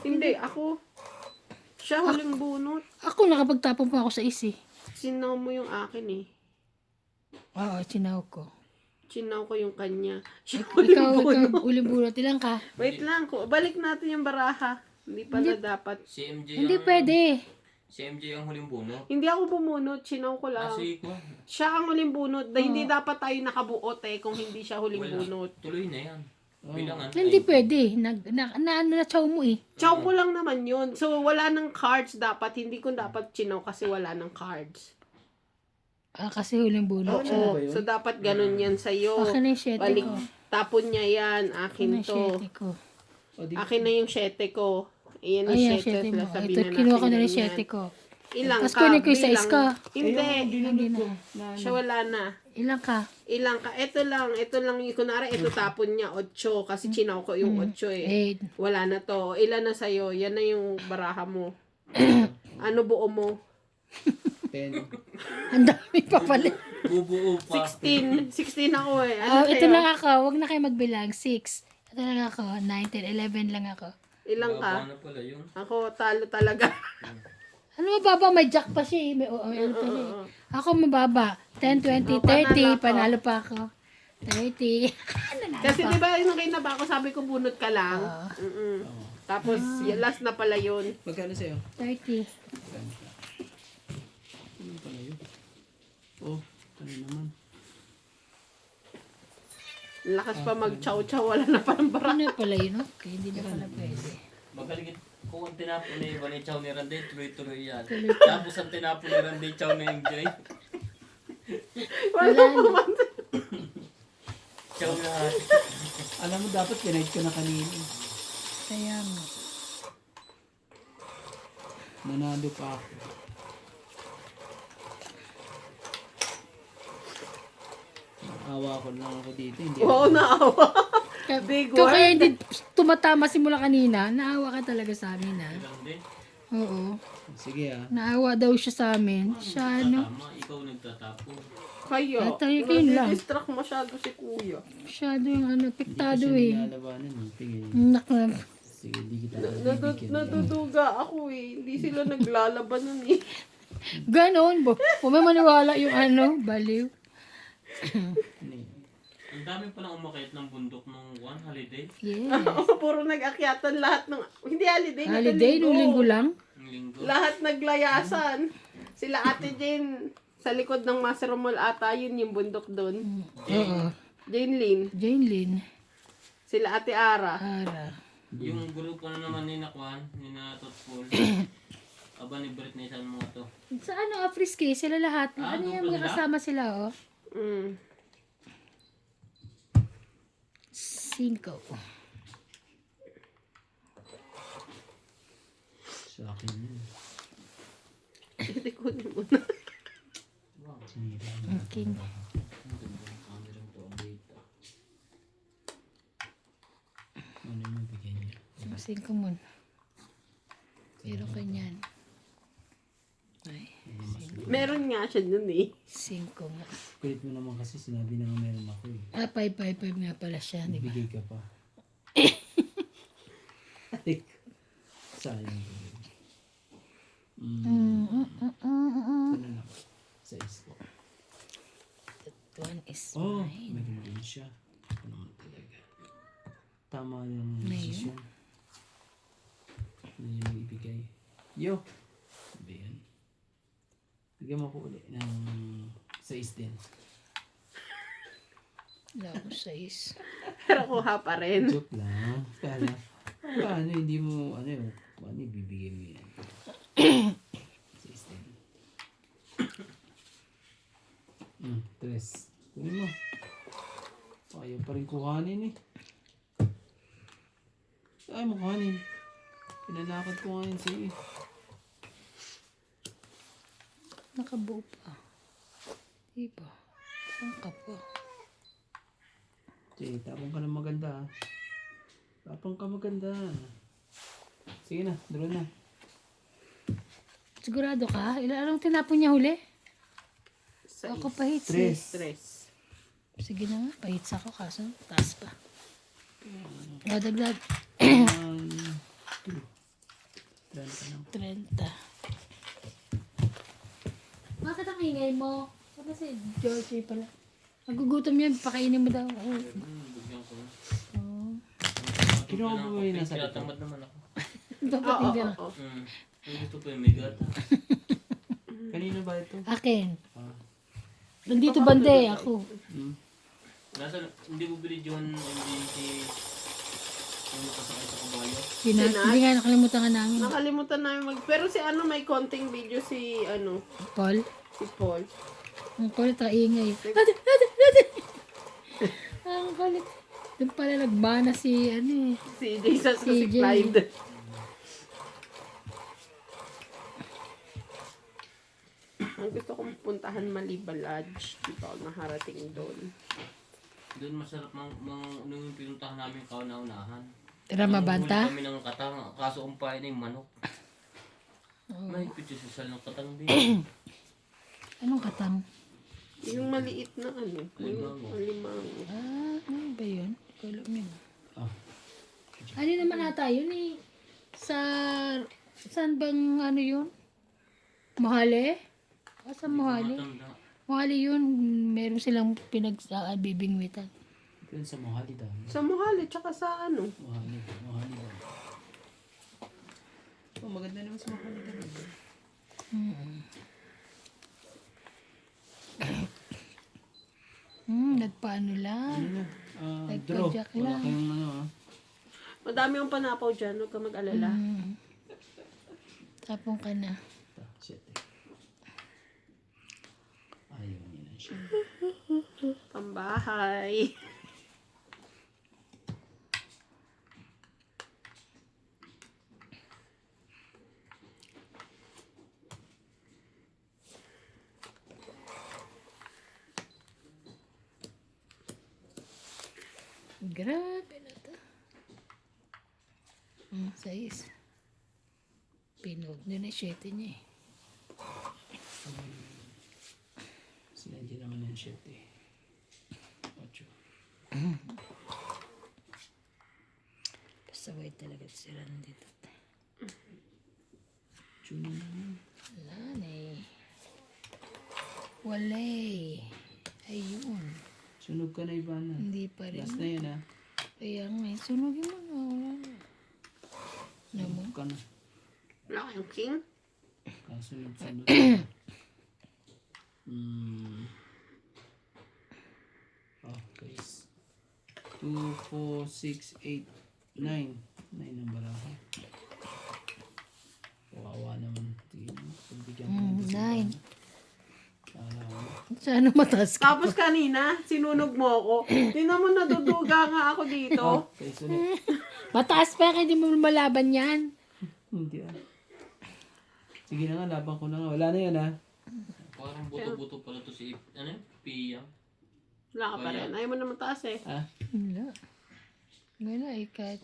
Hindi, ako. Siya huling bunot. Ako nakapagtapon pa ako sa isi. Sinaw mo yung akin eh. Oo, sinaw ko. Sinaw ko yung kanya. Siya Ikaw, huling bunot. ikaw, huling bunot. Ilang ka? Wait lang. Balik natin yung baraha. Hindi pala dapat. Si MJ Hindi ang... pwede. Si MJ ang huling bunot. Hindi ako bumunot. Sinaw ko lang. Kasi ko. Siya ang huling bunot. Hindi dapat tayo nakabuot eh kung hindi siya huling bunot. Tuloy na yan. Bilangan. Hindi pwede. Na-chow mo eh. Chow ko lang naman yun. So, wala ng cards dapat. Hindi ko dapat chinaw kasi wala ng cards. Ah, kasi huling bunot siya. Oo. So, dapat ganun yan sa'yo. Akin na yung 7 Balik, ko. tapon niya yan. Akin na Akin yung to. 7 ko. O, di, Akin na yung 7 ko. Iyan yung Ayan, 7. 7 mo. Sabihin Ito, na kinuha ko natin na yung ganyan. 7 ko. Ilang Tapos ka? kunin ko yung Bilang. 6 ko. Hindi. Hindi na. Siya wala na. Ilang ka? Ilang ka? Ito lang yung kunwari, ito tapon niya, 8. Kasi chinaw ko yung 8 eh. 8. Wala na to. Ilan na sa'yo? Yan na yung baraha mo. Ano buo mo? 10. Ang dami pa pala. Bubuo pa. 16 ako eh. Oh, Ano ito sa'yo? lang ako. Huwag na kayo magbilang. 6. Ito lang ako. 9, 10, 11 lang ako. Ilang ka? Baba na pala yun. Ako, talo talaga. Ano mababa? May jack pa siya eh. May ano pa siya eh. Ako mababa. 10, 20, panalo 30. ako. Panalo pa ako. 30. Nanalo Kasi pa. di ba nung kinaba ko, sabi ko bunot ka lang. Mm-mm. Tapos, last na pala yun. Magkano sa'yo? 30. Ano pala yun? Oh, ano naman? Lakas pa mag-chow-chow, wala na parang bara. Ano pala yun? Okay, hindi na pala pwede. Magaling kung ang tinapon ni Ivan ni Chow ni Randy, tuloy-tuloy yan. Tuloy. Tapos ang tinapon ni Randy, Chow ni Enjoy. Wala pa. Chow lahat. Alam mo, dapat kinaid ko na kanina. Kaya mo. Nanalo pa ako. Awa ko lang ako dito. Hindi Oo, naawa. Big Ikaw word. kaya hindi tumatama simula kanina. Naawa ka talaga sa amin ha. Randy, Oo. Sige ah. Naawa daw siya sa amin. Siya ano? tama, ikaw nagtatapon. Kaya, Tayo yun lang. nadidistract masyado si kuya. Masyado yung ano, Hindi piktado kasi eh. nilalabanan eh. Tingin. Naku. Sige, di kita bibigyan. Natuduga ako eh. Hindi sila naglalaban nun eh. Ganon bo. Kung may maniwala yung ano, baliw. Ano yun? Ang dami palang umakit ng bundok nung one holiday. Yes. Puro nag-akyatan lahat ng... Hindi holiday, Holiday, nung linggo lang. Ng linggo. Lahat naglayasan. Sila Ate Jane, sa likod ng Master Mall ata, yun yung bundok doon. Oo. Jane Lynn. Jane Lynn. Sila Ate Ara. Ara. Yung grupo na naman ni Nakwan, ni na Totpool. Aba ni Britney sa mga to. Sa ano, Afriski, sila lahat. Ah, Ano doon yung pa mga sila? kasama sila, oh? Mm. 5. Sa akin yun. Hindi ko mo na. Sira. Okay. Ano yung bigay niya? 5 mo. Pero kanyan. Ay, Meron nga siya dun eh. 5 nga. Kulit mo naman kasi sinabi na nga meron ako eh. Ah, 5 nga pala siya, di ba? Bigay ka pa. Sayang. Ito na lang. Sa ispo. That one is Oh, mine. meron din siya. Ito naman talaga. Tama yung Ngayon? desisyon. Ano yung ibigay? Yo! Sabi yan. Bigyan mo ko ulit ng 6 din. Wala ko 6. Pero kuha pa rin. Joke lang. Kala. Paano hindi mo, ano yun, paano ibibigay mo yan? 6 din. 3. Kunin mo. Ayaw pa rin kuhanin eh. Ayaw mo kuhanin. Pinalakad ko nga yun sa'yo eh. Nakabuo pa. Diba? Saan ka pa? Sige, tapong ka ng maganda ah. Tapong ka maganda. Sige na, draw na. Sigurado ka? Anong tinapon niya huli? Sa Ako pa hits 3. eh. stress. Sige na nga, pa-hits ako kaso taas pa. O, dagdag. 1, 2. Draw ka lang. 30. Bakit ang ingay mo? Kasi Georgie pala. Nagugutom yan, pakainin mo daw. Oh. Bigyan ko na. Oh. Kinuha mo ba yung nasa likod? Tinatamad naman ako. Dapat hindi na. Oo. Ang gusto ko yung may gata. Kanino ba ito? Akin. Ah. Nandito bande ako. Nasa, hindi mo binid yun, hindi si... Yung nakasakay sa kabayo. Hindi nga nakalimutan ka namin. Nakalimutan namin pero si ano, may konting video si ano, Paul. si Paul. Ang kulit ang ingay. Ang kulit. Doon pala nagbana si ano eh. Si Jesus Si si Jay. Clyde. Ang gusto kong puntahan Maliba Lodge. Di pa ako nakarating doon. Doon masarap nung yung pinuntahan namin kauna-unahan. Ramabanta? Kami ng katang, kaso umpahin na yung manok. Mahigpit yung sasal ng katangbi. Anong katang? Yung maliit na ano. Alimango. Alimango. Ano ba yun? Hindi ko alam yun. Ah. Ano naman ata yun eh? Saan bang ano yun? Mahali? Sa Mahali? Matanda. Mahali yun. Meron silang bibingwitan. Ito yun sa Mohali daw. Sa Mohali, tsaka sa ano. Mohali daw. Oh, maganda naman sa Mohali talaga. Nagpaano lang. Ano na? Nagpa-jack Draw. Wala lang. kayong ano Madami yung panapaw dyan, huwag ka mag-alala. Tapong ka na. Shit eh. Ayaw niya na siya. Pambahay. Grabe na to. 6. Pinog na na 7 niya eh. Sinadya naman yung shit eh. Ocho. Basta wait talaga sila nandito. Tune na. Wala na eh. Wala eh. Ayun. Sunog ka na, Ivana. Hindi pa rin. Last na yun ha. Kaya nga eh. Sunugin mo na. Wala na. Sunog ka na. Wala kayong king? Kasunod-sunod. Oh, guys. 2, 4, 6, 8, 9. 9 ang baraha. Kawawa naman. Tingin mo. Pagbigyan mo ng 9. Ano. Sana mataas ka. Tapos kanina, sinunog mo ako. Tingnan mo, naduduga nga ako dito. Okay, sunod. Mataas pa. Hindi mo malaban yan. Hindi ah. Sige na nga, laban ko na nga. Wala na yan ah. Parang buto-buto pala to si ano yun? Pia. Wala ka pa rin. Ayaw mo na mataas eh. Ah? Wala. Wala eh. Kahit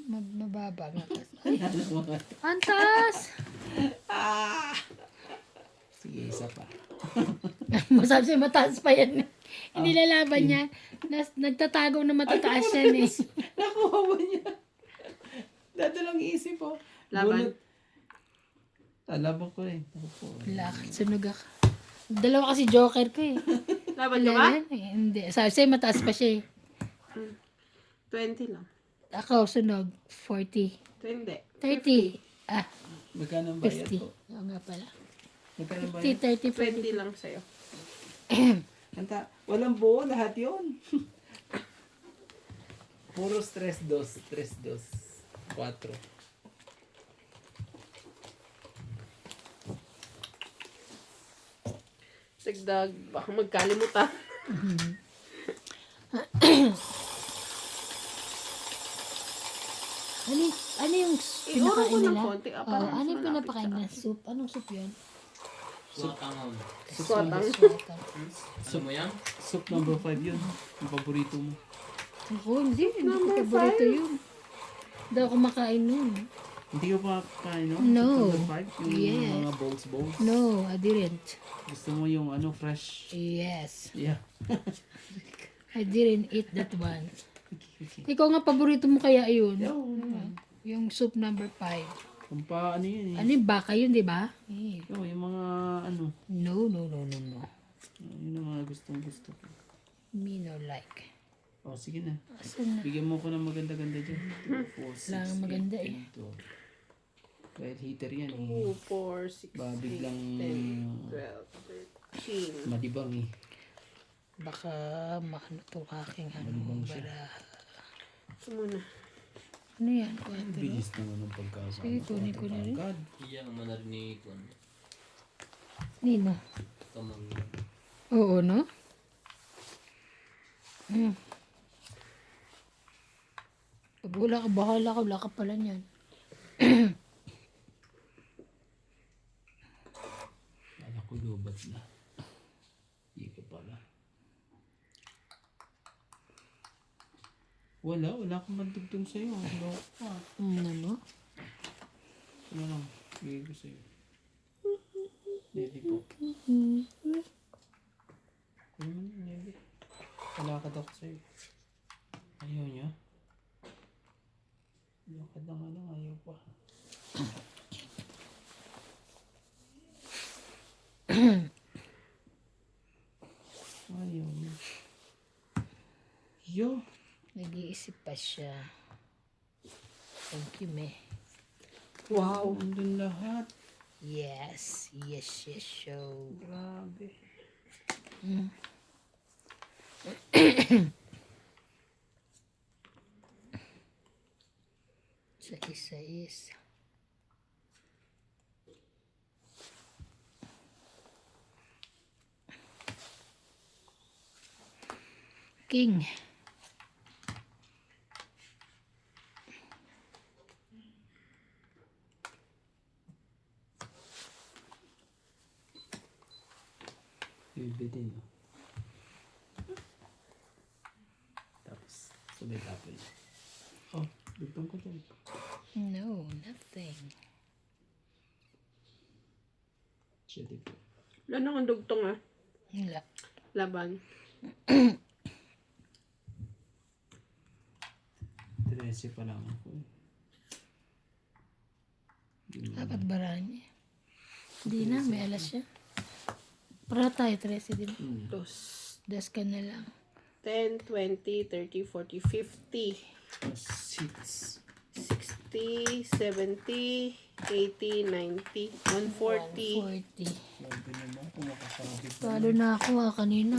mababa nga kasi. Ano mga? Antas! Sige, isa pa. Masabi siya mataas pa yan. Hindi lalaban niya. Nagtatago na matataas yan eh. Nakuha mo niya. Dadalang isip oh. Laban. Bunot. Laban ko rin. Ako po. Lakad, sunog ako. Dalawa kasi joker ko eh. Laban ka ba? Wala yan eh. Hindi. Sabi siya mataas pa siya eh. 20 lang. Ako sunog. 40. Hindi. 30. Ah, Magkano ang bayad 50. po? Oo nga pala. Magkano ang bayad? 50, 30, 20 lang sa'yo. Anta, walang buo lahat yun. Puros 3-2. 3-2. 4. Dagdag, baka magkalimutan. Ano yung Iuro ko pinakain ng nila? konti. Oh, Para ano yung mas malapit pinapakain sa na soup? Anong soup yun? Suwatangon. Swatang. Swatang. Alam mo yan? Soup number 5 yun. Yung paborito mo. Ako, hindi ko paborito yun. Hindi ako kumakain nun. Hindi ka pa kain, no? No. Soup number 5? Yung Yes. mga bowls. No, I didn't. Gusto mo yung ano, fresh? Yes. Yeah. I didn't eat that one. Okay. Ikaw nga paborito mo kaya yun? Yo, Yung soup number 5. kung pa ano yun eh. Ano yung baka yun, di ba? Eh. Yo, yung mga ano. No. Yun ang mga gustong gusto ko. Me no like. Oh, sige na. Asan na? Bigyan mo ko ng maganda-ganda dyan. 2, 4, 6, Wala kang maganda 8, eh. 10, 12. Dahil heater yan eh. 2, 4, 6, Ba, biglang 10, 12, 13. madibang eh. Baka maano to aking ano. Malibang siya. Para... Ito muna. Ano yan? 4. Bilis naman ng pagkasama. Sige, kunin ko na rin. Agad. Iya, ang manar ni Kwan. Nino? Kamang. Oo, no? Pag wala ka, bahala ka. Wala ka pala niyan. Kala ko lubat na. Hindi ka pala. Wala akong mandugtong sa'yo. Loko ka. Ano? Yan lang. Bigay ko sa'yo. Baby po. Baby. Palakad ako sa'yo. Ayaw niya? Lakad na nga lang. Ayaw pa. Ayaw niya. Yo! Nag-iisip pa siya. Thank you, me. Wow! Andun lahat. Yes. Yes, yes, show. Grabe. Sa isa is. King. Baby din. Oh. Tapos, sabay tapos. Oh, dugtong ko dyan. No, nothing. Siya di po. Wala na akong dugtong ah. Wala. Laban. 13 pa lang ako. Dapat baraan niya. Hindi na, may alas siya. Para tayo, 13 din. Dos. Das ka na lang. 10, 20, 30, 40, 50, 6. 60, 70, 80, 90, 140. 40. Grabe naman kung makakabit. Talo na ako kanina.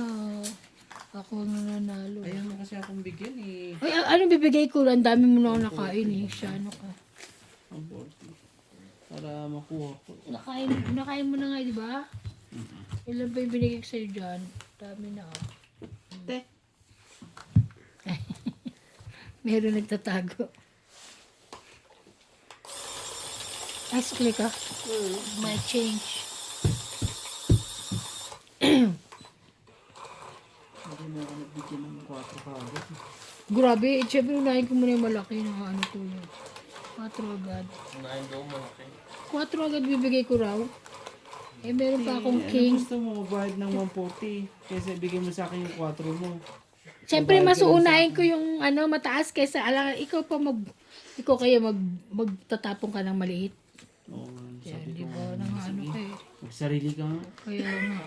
Ako ang nanalo. Ayaw mo kasi akong bigyan eh. Ay, ano bibigay ko? Ang dami mo na ako nakain eh. Siya, ano ka? Ang 40. Para makuha ko. Nakain mo na nga, di ba? Ilan pa yung binigay ko sa'yo dyan? Dami na ako. Te. Meron nagtatago. Ice click ah. My change. Hindi na ako nagbigyan ng 4 kagad. Grabe, siyempre unahin ko muna yung malaki na ano to yun. 4 agad. Unahin daw malaki. 4 agad bibigay ko raw. Eh, meron pa akong king. Ano gusto mo? Bayad ng 140. Kaysa ibigay mo sa akin yung 4 mo. Siyempre, mas uunahin ko yung ano, mataas kaysa alangan. Ikaw kaya magtatapong ka ng maliit. Oo, Yan, sabi di ko. ba? Nang ano kayo. Magsarili ka nga. Kaya nga.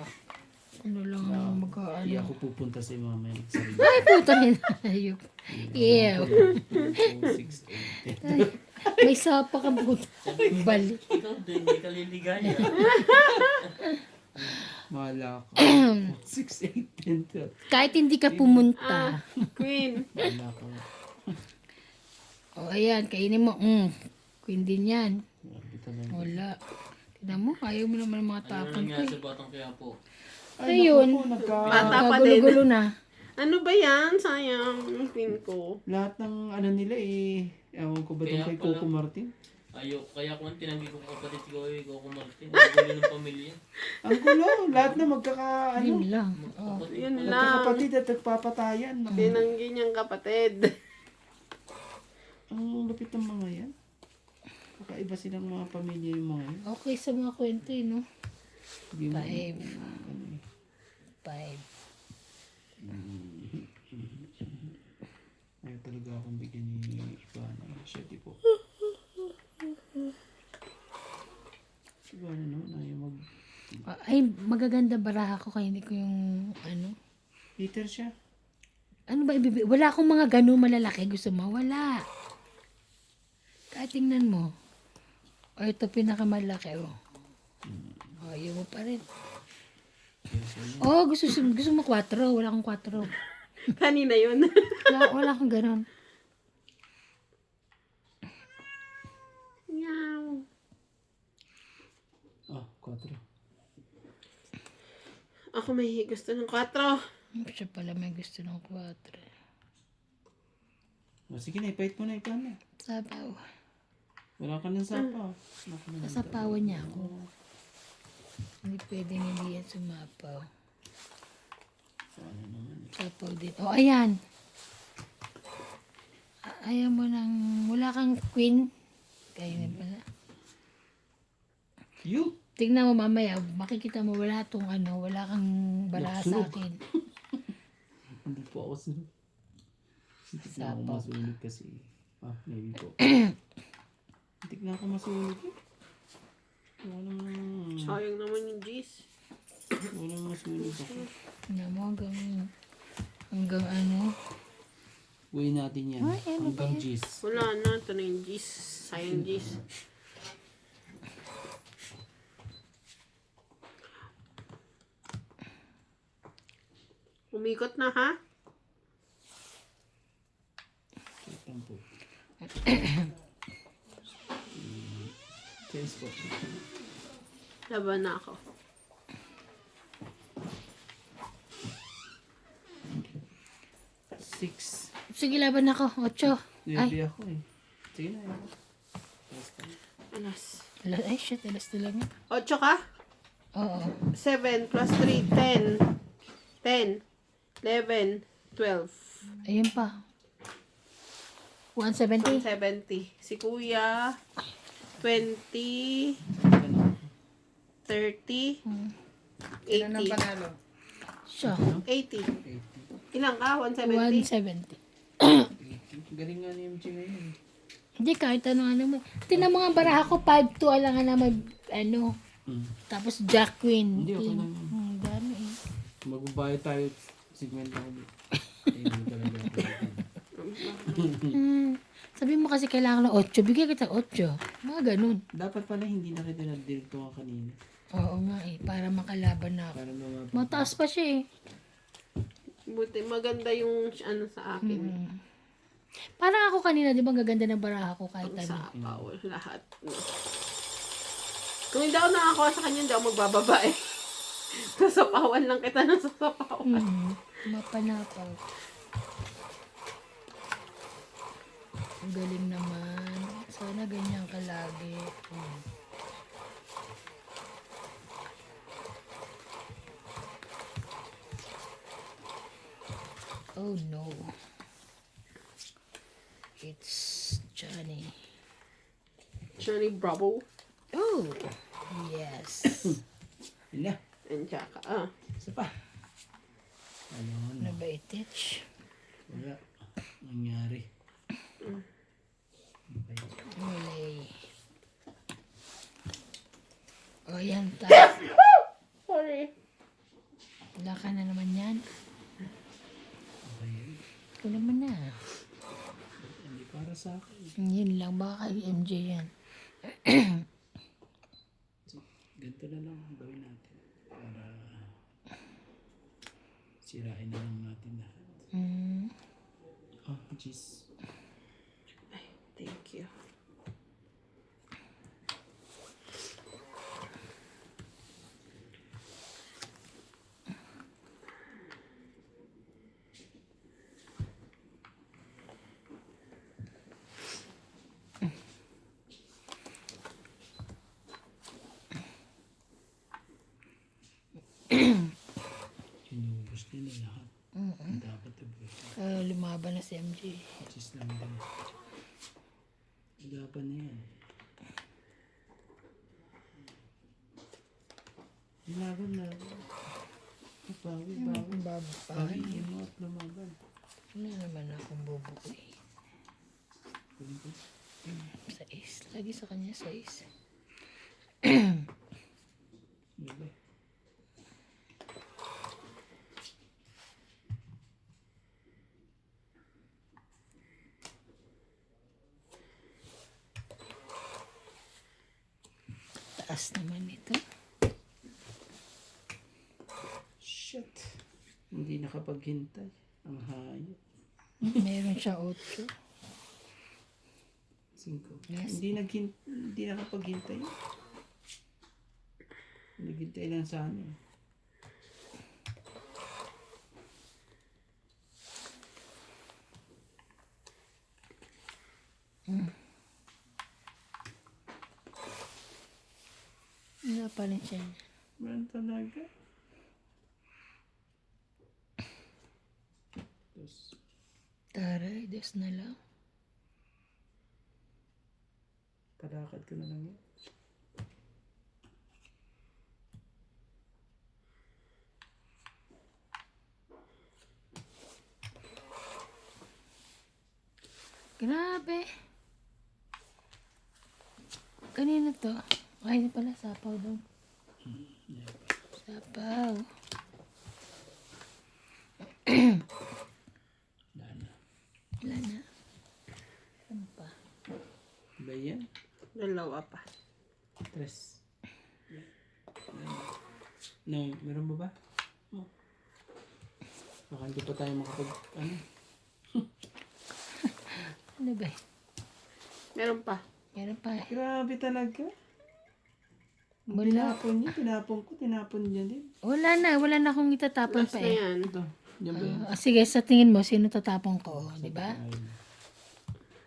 Ano lang ang magkaano. Hindi ako pupunta sa iyo mamaya. Magsarili. Ay, puta rin. Ayok. Ew. 2, 6, 8, 10. Ay, may sapa ka puta. Bali. Ikaw din, hindi ka liligaya. Mahala ka. 6, 8, 10. Kahit hindi ka pumunta. Queen. Mahala ka. O, ayan. Kainin mo. Queen din yan. Grabe talaga. Wala. Tignan mo. Ayaw mo naman ng mga Ano tapon ko. nangyari sa batang kaya po? Ayun. Bata pa din. Kagulo-gulo na. Ano ba yan? Sayang yung pin ko. Lahat ng ano nila eh. Ewan ko ba Kaya doon kay pala- Coco Martin? Kaya kung tinanggi ko kapatid ko ay Coco Martin. Nagulo ng pamilya. Ang gulo. Lahat na ano. Yun lang. Oh. Yun lang. Magkakapatid at nagpapatayan. Tinanggi niyang kapatid. Ang lupit ng mga yan. Kakaiba silang mga pamilya yung mga yan. Okay sa mga kwento eh, no? Hindi mo- 5. Ayaw talaga akong bigyan ni Ivana. Siya di po. Si Ivana naman ayaw mag... Ay, magaganda baraha ko kaya hindi ko yung ano. Peter siya. Ano ba ibibigay? Wala akong mga ganun malalaki. Gusto mo? Wala. Kahit tingnan mo. O ito pinakamalaki. O. Ayaw mo pa rin. Oh, gusto mo 4. Wala akong 4. Kanina yun. Wala akong ganun. Meow. Ah, 4. Ako may gusto ng 4. Siya pala may gusto ng 4. Sige na, ipahit mo na Ivana. Sabaw. Wala ka ng sapaw. Wala ka ng Nasapawan niya ako. Hindi pwedeng hindi yan sumapaw. Sapaw din. Oh, ayan. Ayaw mo nang... Wala kang queen. Kaya na pala. You! Tingnan mo mamaya, makikita mo wala tong ano, wala kang bala sa Sunog. akin. Hindi po ako sunod. Hindi na ako Sapaw. masunog kasi. Maybe po. Hindi na ako masunog eh. Wala Sayang naman yung G's. masunog ako. Tingnan mo hanggang ano. Uwi natin yan. Ay, ano ba Hanggang yan? G's. Wala na. Ito na yung G's. Sayang G's. Umikot na ha? Wait lang po. Cheers po. Laban na ako. Six. Sige, laban ako. 8. Ready ako eh. Sige na. Yan. Alas. Ay, shit. Alas na lang yan. 8 ka? Oo. 7 plus 3, 10. 10, 11, 12. Ayun pa. 170. 170. Si Kuya, 20, Ano? 30, Ilan ang 80. panalo? Siya. 80. 80. Ilang ka? 170? 170. Galing nga ni MJ ngayon. Hindi, kahit ano mo. Tinan mo nga baraha ko, 5-2 alangan na may, ano, tapos Jack Queen. Hindi, okay lang yun. Dami eh. Magbabayad tayo. Segment ako dito. Hindi talaga. Sabi mo kasi kailangan ng 8, bigay kita 8. Mga ganun. Dapat pala hindi na kita nag-directo ka kanina. Oo nga eh, para makalaban na ako. Para lumabas. Mataas pa siya eh. Buti, maganda yung ano sa akin. Parang ako kanina, di ba, gaganda ng baraha ko kahit ano. Sa apaw, lahat. Kung hindi ako nakakuha sa kanya, hindi ako magbababa eh. Sasapawan lang kita ng sasapawan. Mapanapaw. Ang galing naman. Sana ganyan ka lagi. Oh no. It's Johnny. Johnny Bravo. Oh, yes. Yun na. And tsaka, Isa pa. Ayun. Ano ba itich? Wala. Nangyari. Mulay. O yan, tayo. sorry. Wala ka na naman yan. Okay. Ito naman na. Hindi para sa akin. Yun lang, baka kay MJ yan. Ganito na lang ang gawin natin. Para sirain na lang natin lahat. Oh, jeez. Thank you. Inubos nila lahat. Dapat ubos. Lumaban na si MJ. Jeez lang din. Dapat na yan. Laban na. Bawi. Babapahan. Bawiin mo at lumaban. Wala naman akong bubukoy. Sais. Lagi sa kanya sais. Diba? Taas naman ito. Shit. Hindi nakapaghintay. Ang hayop. Meron siya 8. 5. Yes. Hindi nakapaghintay. Naghintay lang sa ano. Wala pa rin siya. Meron talaga. Tapos, Taray, des na lang. palakad ko na lang yun. Grabe. Kanina to? Ay, hindi pala. Sapaw doon. Sapaw. Wala na. Ano pa? Ba yan? Dalawa pa. Tres. No, meron mo ba? Oh. Baka hindi pa tayo ano? Ano ba? Meron pa. Meron pa. Grabe talaga. Wala. Tinapon niya din. Wala na akong itatapon Last pa na eh. yan. Ito, yan ba yun? Sige, sa tingin mo, sino tatapon ko? Di ba?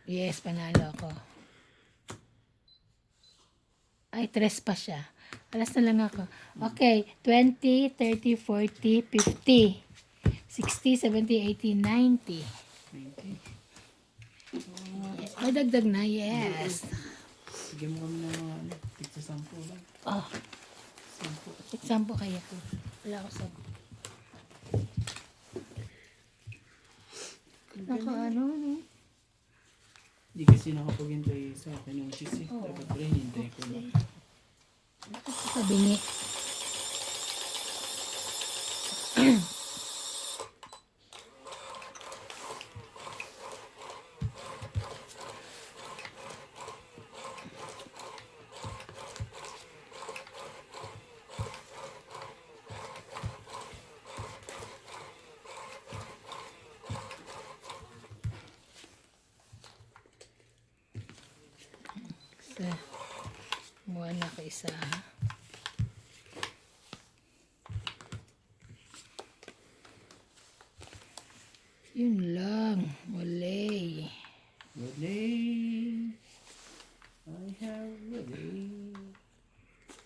Yes, panalo ako. Ay, tres pa siya. Alas na lang ako. Okay, 20, 30, 40, 50, 60, 70, 80, 90. Yes, may dagdag na, yes. Sige mo kami ng mga ano, tigsa 10 lang. Oh, 10. example kaya ko. Wala ako sa... ano? Hindi kasi nakapaghintay sa akin ng cheese eh. Dapat pala hinintay ko lang. Sa bingi. Isa. Muha na ka isa. Yun lang. Walay. Ready. I have ready.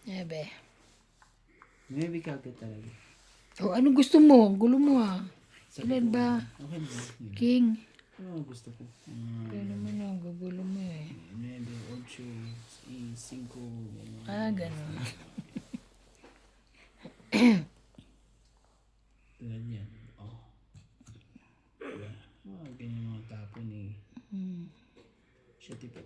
Ebe. Maybe calculate talaga. O, anong gusto mo? Gulo mo ah. Sabi Ilan ko, ba? Okay na. King. Ano gusto ko? Kaya naman ang gugulo mo eh. Maybe 8, 5. Ah, ganun. Tulad yan. Oh. Diba? Ganyan mga tapo ni siya tipo.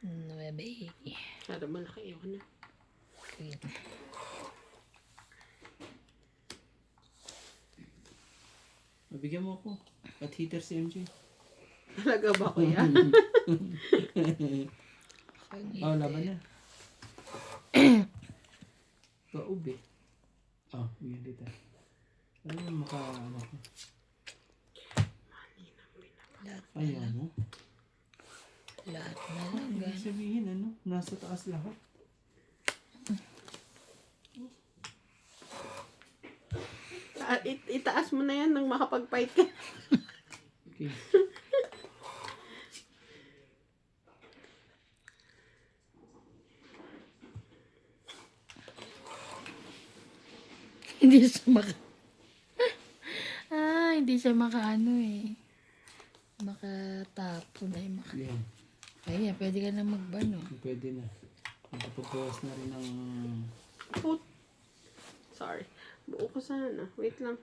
Nuebe. Masyado malaki. Ayoko na. Okay. Mabigyan mo ako. At heater si MJ. Talaga ba ko yan? Oh, laban na. Paube. Oh, bigyan kita. Ano ano ko? Ayan mo. Lahat na lang. Ibig sabihin ano? Nasa taas lahat. Itaas mo na yan nang makapag-fight ka. Okay. Hindi siya hindi siya makaano eh. Makatapon ay Yan. Ayan, pwede ka na magbano. Pwede na. Magpapagawas na rin ng... Put. Sorry. Buo ko sana. Wait lang.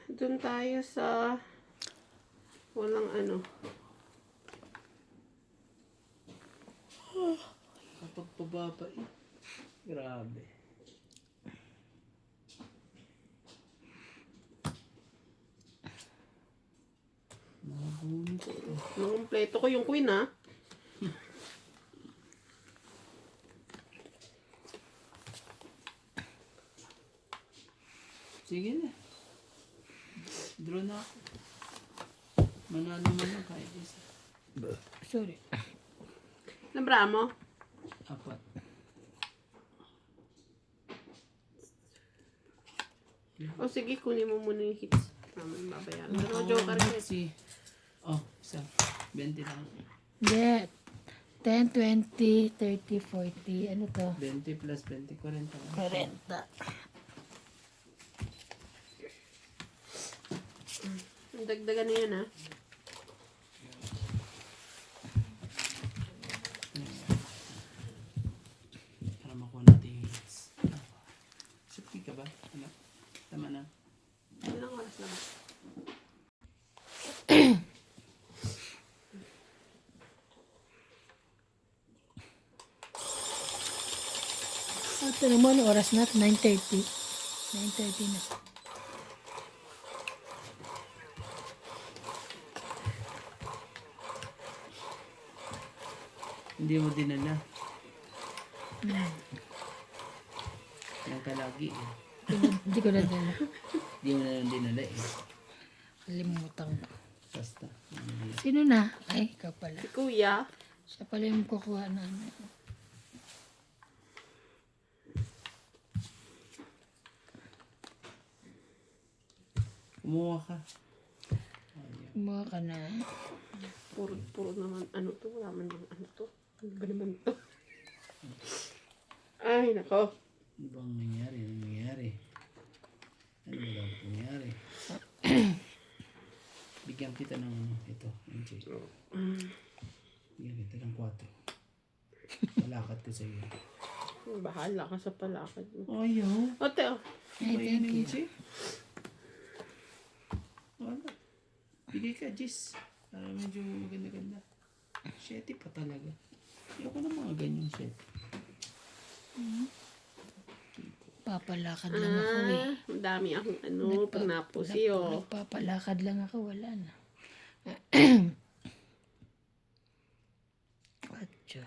Doon tayo sa walang ano. Kapag pababa eh. Grabe. Nabunit ito. Nakumpleto ko yung queen ha. Sige na. Draw na ako. Manalo man lang kahit isa. Sorry. Nabra mo? 4. O sige, kunin mo muna yung hits. Naman babayaran. Ano, joker ka. Si... Oh, isa. 20 lang. Hindi. 10, 20, 30, 40. Ano to? 20 plus 20, 40 lang. 40. Dagdagan na yan ha. Para makuha natin yung hits. Suki ka ba? Ito naman, oras na, 9:30. 9:30 na. Hindi mo dinala. Yan ka lagi eh. Hindi ko na dala. Hindi mo na lang dinala eh. Kalimutan ko. Basta. Sino na? Ay, ikaw pala. Si Kuya. Siya pala yung kukuha na ano. Kumuha ka. Kumuha ka na. Puro naman, ano to? Wala man naman, ano to? Ano ba naman to? Ay, nako. Ano bang nangyari? Ano nangyari? Ano ba daw nangyari? Bigyan kita ng ito. MJ. Bigyan kita ng 4. Palakad ko sa iyo. Bahala ka sa palakad mo. Ayaw. Ote, oh. Ay, thank you. MJ? Wala. Bigay ka, Jis. Para medyo maganda-ganda. Shetty pa talaga. Ayoko na mga ganyan shetty. Papalakad lang ako eh. Ang dami akong ano, pag napusi, oh. Nagpapalakad lang ako, wala na. Atcha.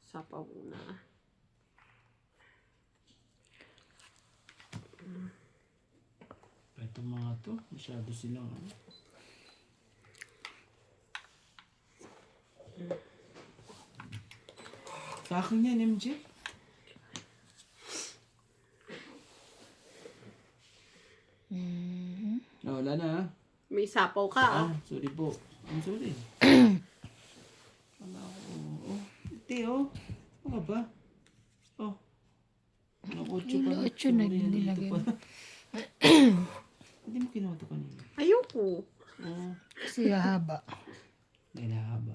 Sapaw na. Itong mga to, masyado silang ano. Sa akin yan, MJ. Wala na ah. May sapaw ka, ah. Sorry po. I'm sorry. Wala ako. Oh, ite oh. Ano ka ba? Oh. Ang 8 pa. Yung 8 na nilagay mo. Hindi mo kinuha ito kanina. Ayoko. Oh. Kasi haba. Dahil haba.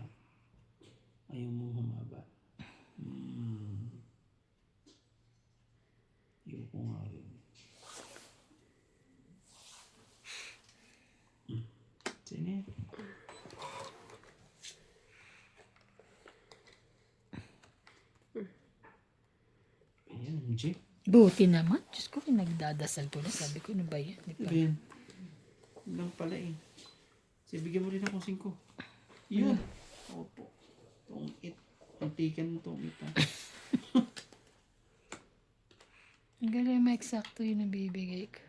Ayaw mo humaba. Ayaw ko nga rin. Sine? Ayan, MJ. Buti naman. Diyos ko, nagdadasal ko na. Sabi ko, ano ba yan? Di Ano pa. ba yan? Yun lang pala eh. Kasi bigyan mo rin akong 5. Yun. Opo. Tungit. Antikan mo tungit ha. Ang galing ma-eksakto yun ang bibigay ko.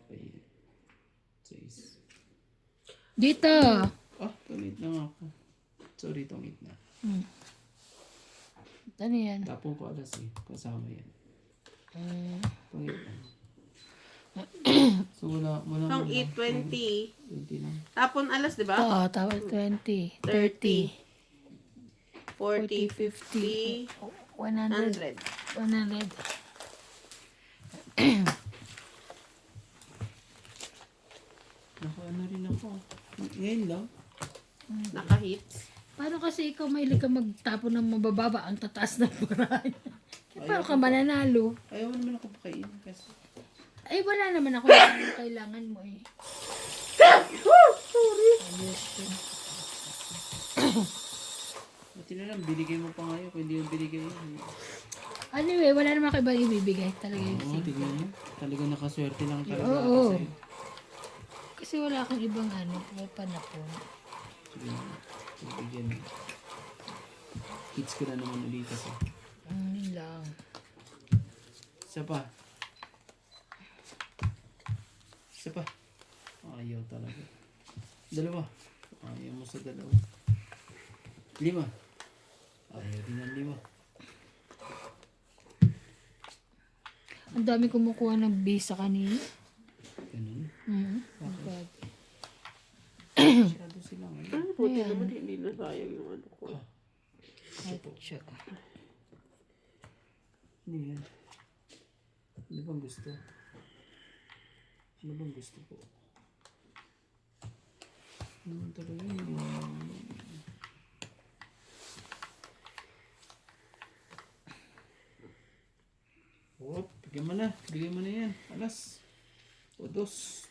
Ayan. 6. Dito! Tungit na ako. Sorry, tungit na. Ano yan? Tapong ko alas eh. Kasama yan. Tungit na. So wala Pang lang. 8:20. 20 lang. Tapon alas, di ba? Oo, tawag 20. 30. 40, 50. 50, 100. 100. 100. Naka-ano rin ako. Ngayon lang. Naka-hits. Paano kasi ikaw mahilig ka magtapon ng mabababa ang tataas ng burahan? Paano ka mananalo? Ayaw mo naman ako pakainin kasi. Ay, wala naman ako yung kailangan mo eh. Sorry. Ayos yun. Buti na lang, binigay mo pa ngayon kung hindi mo binigay yun. Anyway, wala naman ako ibang ibibigay. Talaga yung Oo, sige. tignan mo. Talaga nakaswerte lang talaga Oo. ako sa'yo. Kasi wala akong ibang ano, panapon. Sige na. Bigyan mo. Hits ko na naman ulit kasi. Yun lang. Isa pa. Isa pa. Ayaw talaga. 2. Ayaw mo sa 2. 5. Ayaw din ang 5. Ang dami kumukuha ng visa kanina. Ganun. God. Masyado silang ano. Buti naman hindi na sayang yung ano ko. Atcha. Ano yan? Ano bang gusto? Ano bang gusto ko? Ano talaga yun? Bigyan mo na. Bigyan mo na yan. Alas. O 2,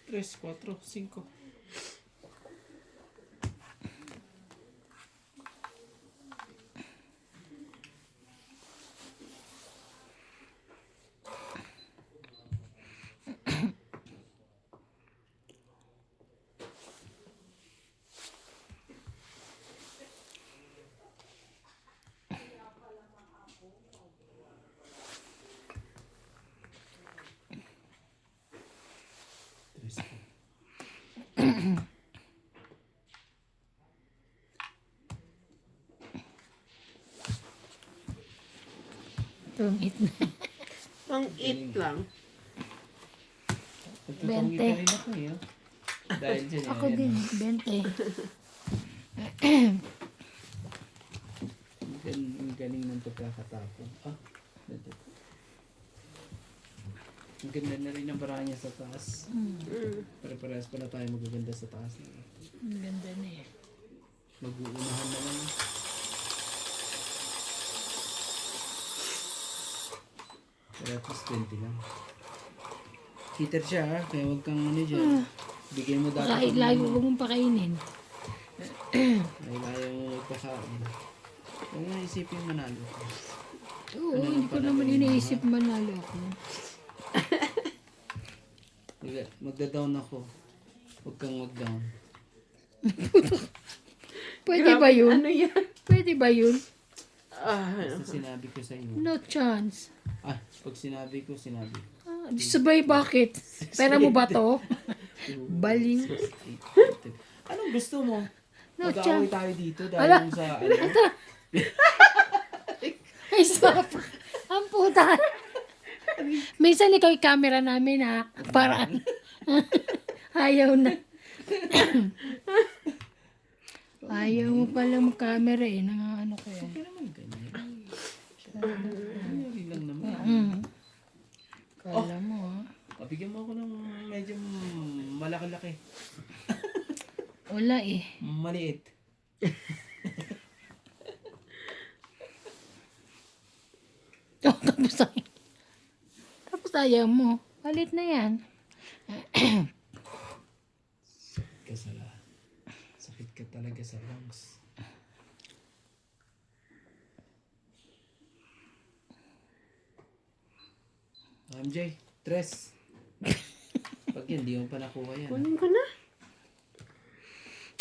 3. 3, 4, 5. Itong it na. Ang eat lang. Nagtutungi pa rin ako eh. Oh. Dahil dyan Ako din, 20. Ang galing ng pagkakatapon. Ah, dito. Ang ganda na rin ang barahan niya sa taas. Pare-parehas pala tayo magaganda sa taas. Ang ganda na eh. Mag-uunahan na lang. Pero at least 20 lang. Heater siya ha, kaya huwag kang ano dyan. Bigyan mo dati. Kahit lagi ko mong pakainin. Ay, ayaw mo magpakain. Huwag nga isipin manalo. Oo, hindi ko naman iniisip manalo ako. Magda-down ako. Huwag kang mag-down. Pwede ba yun? Ano yan? Pwede ba yun? Basta sinabi ko sa iyo. No chance. Ah, pag sinabi ko, sinabi. Ah, sabay bakit? Pera mo ba to? Baliw. Anong gusto mo? No Mag-aaway chance. tayo dito Ala. dahil sa ano? Ay, stop. Ang puta. Minsan ikaw yung camera namin ha. Para ayaw na. Ayaw mo palang camera eh. Ano ko yan. Hindi naman ganyan. Nangyari lang naman. Kala mo ha. Bigyan mo ako ng medyo malaki-laki. Wala eh. Maliit. Oh, tapos ayaw mo. Palit na yan. Sakit ka talaga sa lungs. MJ, tres. Pag yan, di mo pa nakuha yan. Kunin ko na.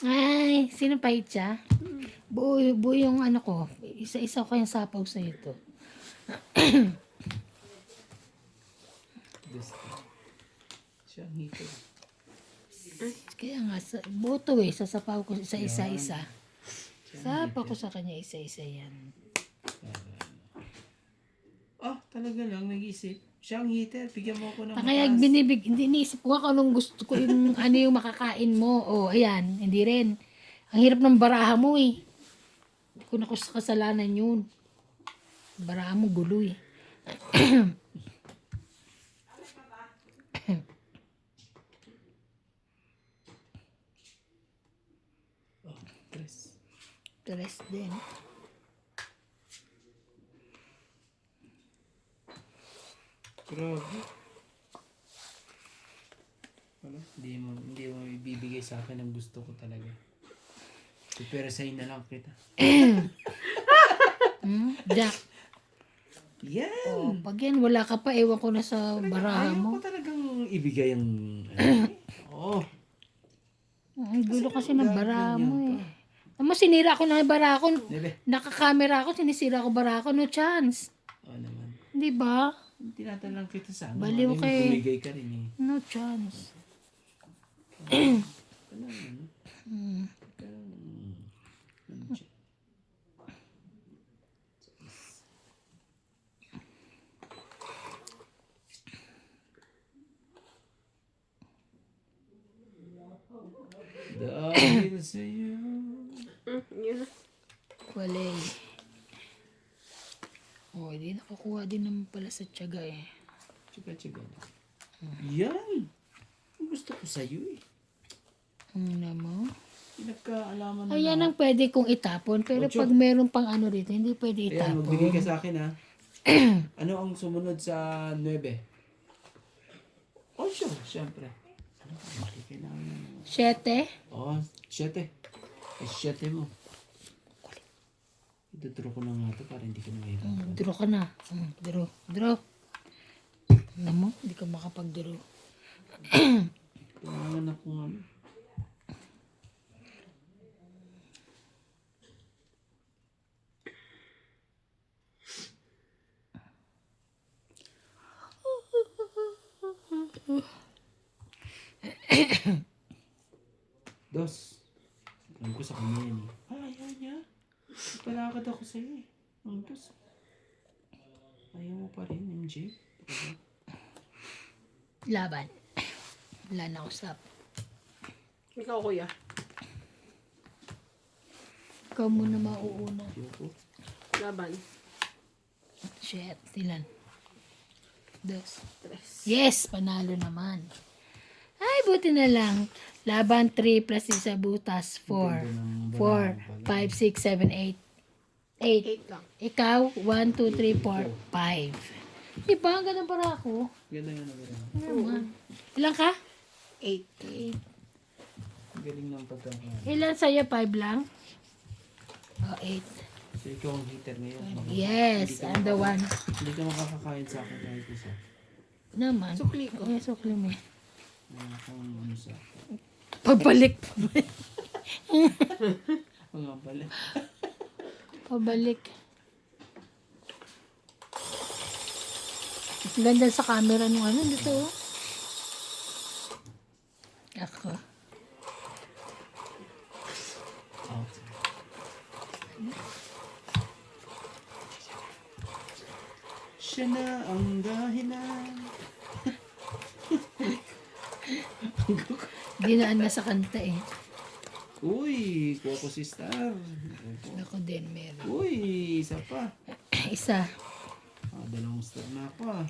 Ay, sino pa siya? Buo yung ano ko. Isa-isa ko yung sapaw sa ito. Gusto. Siya ang hito. Kaya nga, buo to eh. Sasapaw ko isa-isa. Sapaw ko sa kanya isa-isa yan. Ah, talaga lang, nag-isip. Siya ang heater. Bigyan mo ako ng Kaya hindi niisip ko kung anong gusto ko yung ano yung makakain mo. O, ayan, hindi rin. Ang hirap ng baraha mo eh. Hindi ko na kasalanan yun. Baraha mo gulo eh. Oh, tres. Tres din. Grabe. Wala, hindi mo ibibigay sa akin ang gusto ko talaga. Supersay na lang kita. Jack. Yan! Oh, pag yan, wala ka pa. Ewan ko na sa baraha Ayaw mo. ko talagang ibigay ang... oh, Ang gulo kasi ng baraha ganyan mo eh. Ama, sinira ko na yung baraha ko. nebe. Nakakamera ako, sinisira ko baraha ko. No chance. Oo naman. Di ba? Tinatanong kita sa ano. Baliw ano yung kay- bumigay ka rin eh. No chance. Ano yun? Ano siya? Dahil sa'yo. Yun. Wala eh. Oh, hindi nakakuha din naman pala sa tiyaga eh. Tsika-tsika na. Yan! Ang gusto ko sa'yo eh. Ano mo? Pinagkaalaman na Ayan ang pwede kong itapon. Pero Ocho. pag meron pang ano rito, hindi pwede Ayan, magbigay itapon. ka sa akin ha. Ano ang sumunod sa 9? Oh, sure, syempre. Mali, kailangan na naman. 7. Oo, 7. Eh, 7 mo. Idodro ko na nga ito para hindi ka na mahirap. Draw ka na. Draw. Draw. Alam mo, hindi ka makapag-draw. Kailangan na kung ano. Dos. Alam ko sa kanya yan eh. Ayaw niya. Palakad ako sa'yo eh. Ang dos. Ayaw mo pa rin, MJ. Laban. Wala na ako stop. Ikaw, kuya. Ikaw muna mauuna. Ayoko. Laban. Shit. Ilan? 2. 3. Yes! Panalo naman. Ay, buti na lang. Laban 3 plus isa butas 4. 4, 5, 6, 7, 8. 8. 8 lang. Ikaw, 1, 2, 3, 4, 5. Di ba? Ang ganda para ako. Ganda nga na ganda. Naman. Ilan ka? 8. 8. Galing ng pagkakain. Ilan sa'yo? 5 lang? Oh, 8. So ikaw ang hitter ngayon. Yes, I'm the one. Hindi ka makakakain sa akin kahit isa. Naman. Sukli ko. Eh, sukli mo. Wala kang ano sa akin. Pabalik. Mga pala. Pabalik. Ang ganda sa camera nung ano dito. Oh. Ako. Oh. Siya na ang dahilan. Ginaan na sa kanta eh. Uy, kuha ko si Star. Ako din meron. Uy, isa pa. Isa. Ah, 2 star na ako ah.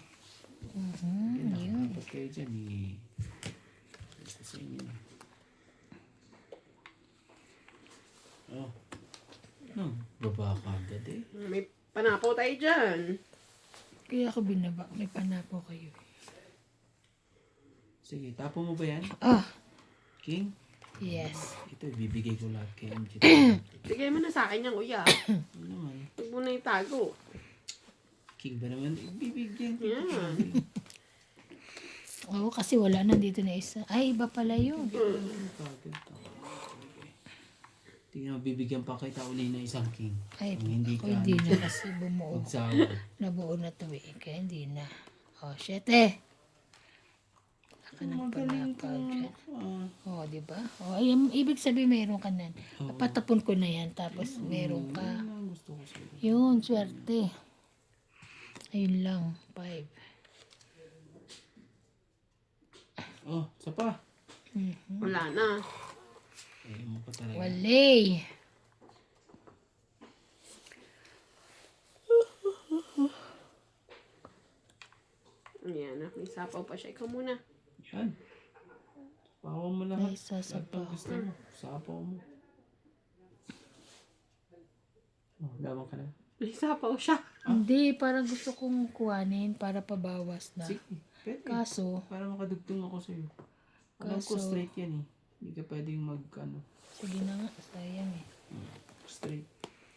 Yun. Dapat kayo dyan eh. Basta sa inyo na. Oh. No, baba ka agad eh. May panapaw tayo dyan. Kaya ako binaba. May panapo kayo. Sige, tapo mo ba yan? Ah, King? yes. Ito, ibibigay ko lahat kay MJ. Bigay mo na sa akin yan, kuya. Ano naman? Huwag mo na itago. King ba naman? Ibibigyan ko. Yan. Oo, kasi wala na dito na isa. Ay, iba pala yun. Tingnan mo, bibigyan pa kita uli na isang king. Ay, Kung hindi ako ka, hindi na kasi bumuo. magsawa. Nabuo na to eh. Kaya hindi na. Oh, 7. Ako ng panapaw dyan. Ah, Oh, di ba? Oh, ay, ibig sabihin meron ka na. Patapon ko na yan. Tapos meron ka. yun ang gusto ko sa'yo. Yun, swerte. Ayun lang. 5. Oh, isa pa. Wala na. Eh, mo pa talaga. Wale. Yan na. May sapaw pa siya. Ikaw muna. Yan. Sapaw mo lahat. May sasapaw. Lahat ng gusto mo. Sapaw mo. Oh, gawang ka na. May sapaw siya. Hindi, parang gusto kong kuhanin para pabawas na. Sige, pwede. Kaso, Para makadugtong ako sa'yo. Alam ko Kaso- straight yan eh. Hindi ka pwedeng ano, sige na nga, sayang eh. straight.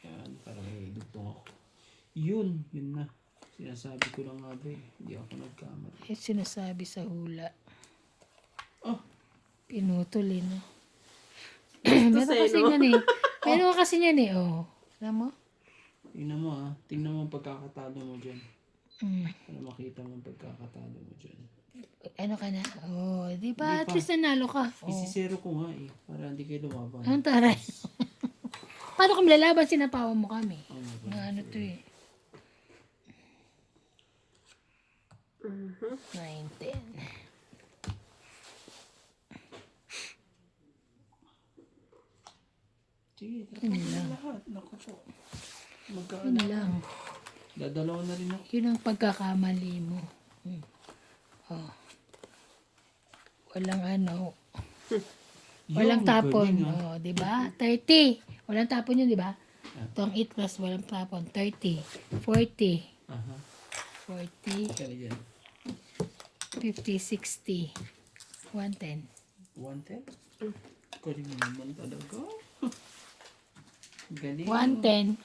Yan, para may dugtong ako. Yun na. Sinasabi ko lang nga ba eh. Hindi ako nagkamali. Eh, sinasabi sa hula. Oh, Pinutol eh, no? Meron kasi yan eh. Meron kasi yan eh, oh. Alam mo? tingnan mo ah. Tingnan mo ang pagkakatalo mo dyan. Mm. Para makita mo ang pagkakatalo mo dyan. Ano ka na? Oh, di ba? Hindi At pa. least nanalo ka. Oh. Isisero ko nga eh. Para hindi kayo lumaban. Anong taray? Paano kami lalaban? Sinapawan mo kami. Ano ba? Mga ano to eh. 9, 10. Sige, tapos na lahat. Naku po. Yun Magkaano. lang. Dadalaw na rin ako. Yun ang pagkakamali mo. Oh. Walang ano. Walang Yun, tapon. galing, ah. Oh, di ba? 30. Walang tapon yun, di ba? Itong 8 plus walang tapon. 30. 40. Aha. 40. Kaya yan. 50, 60. 110. 110? Galing mo naman talaga. Galing. 110.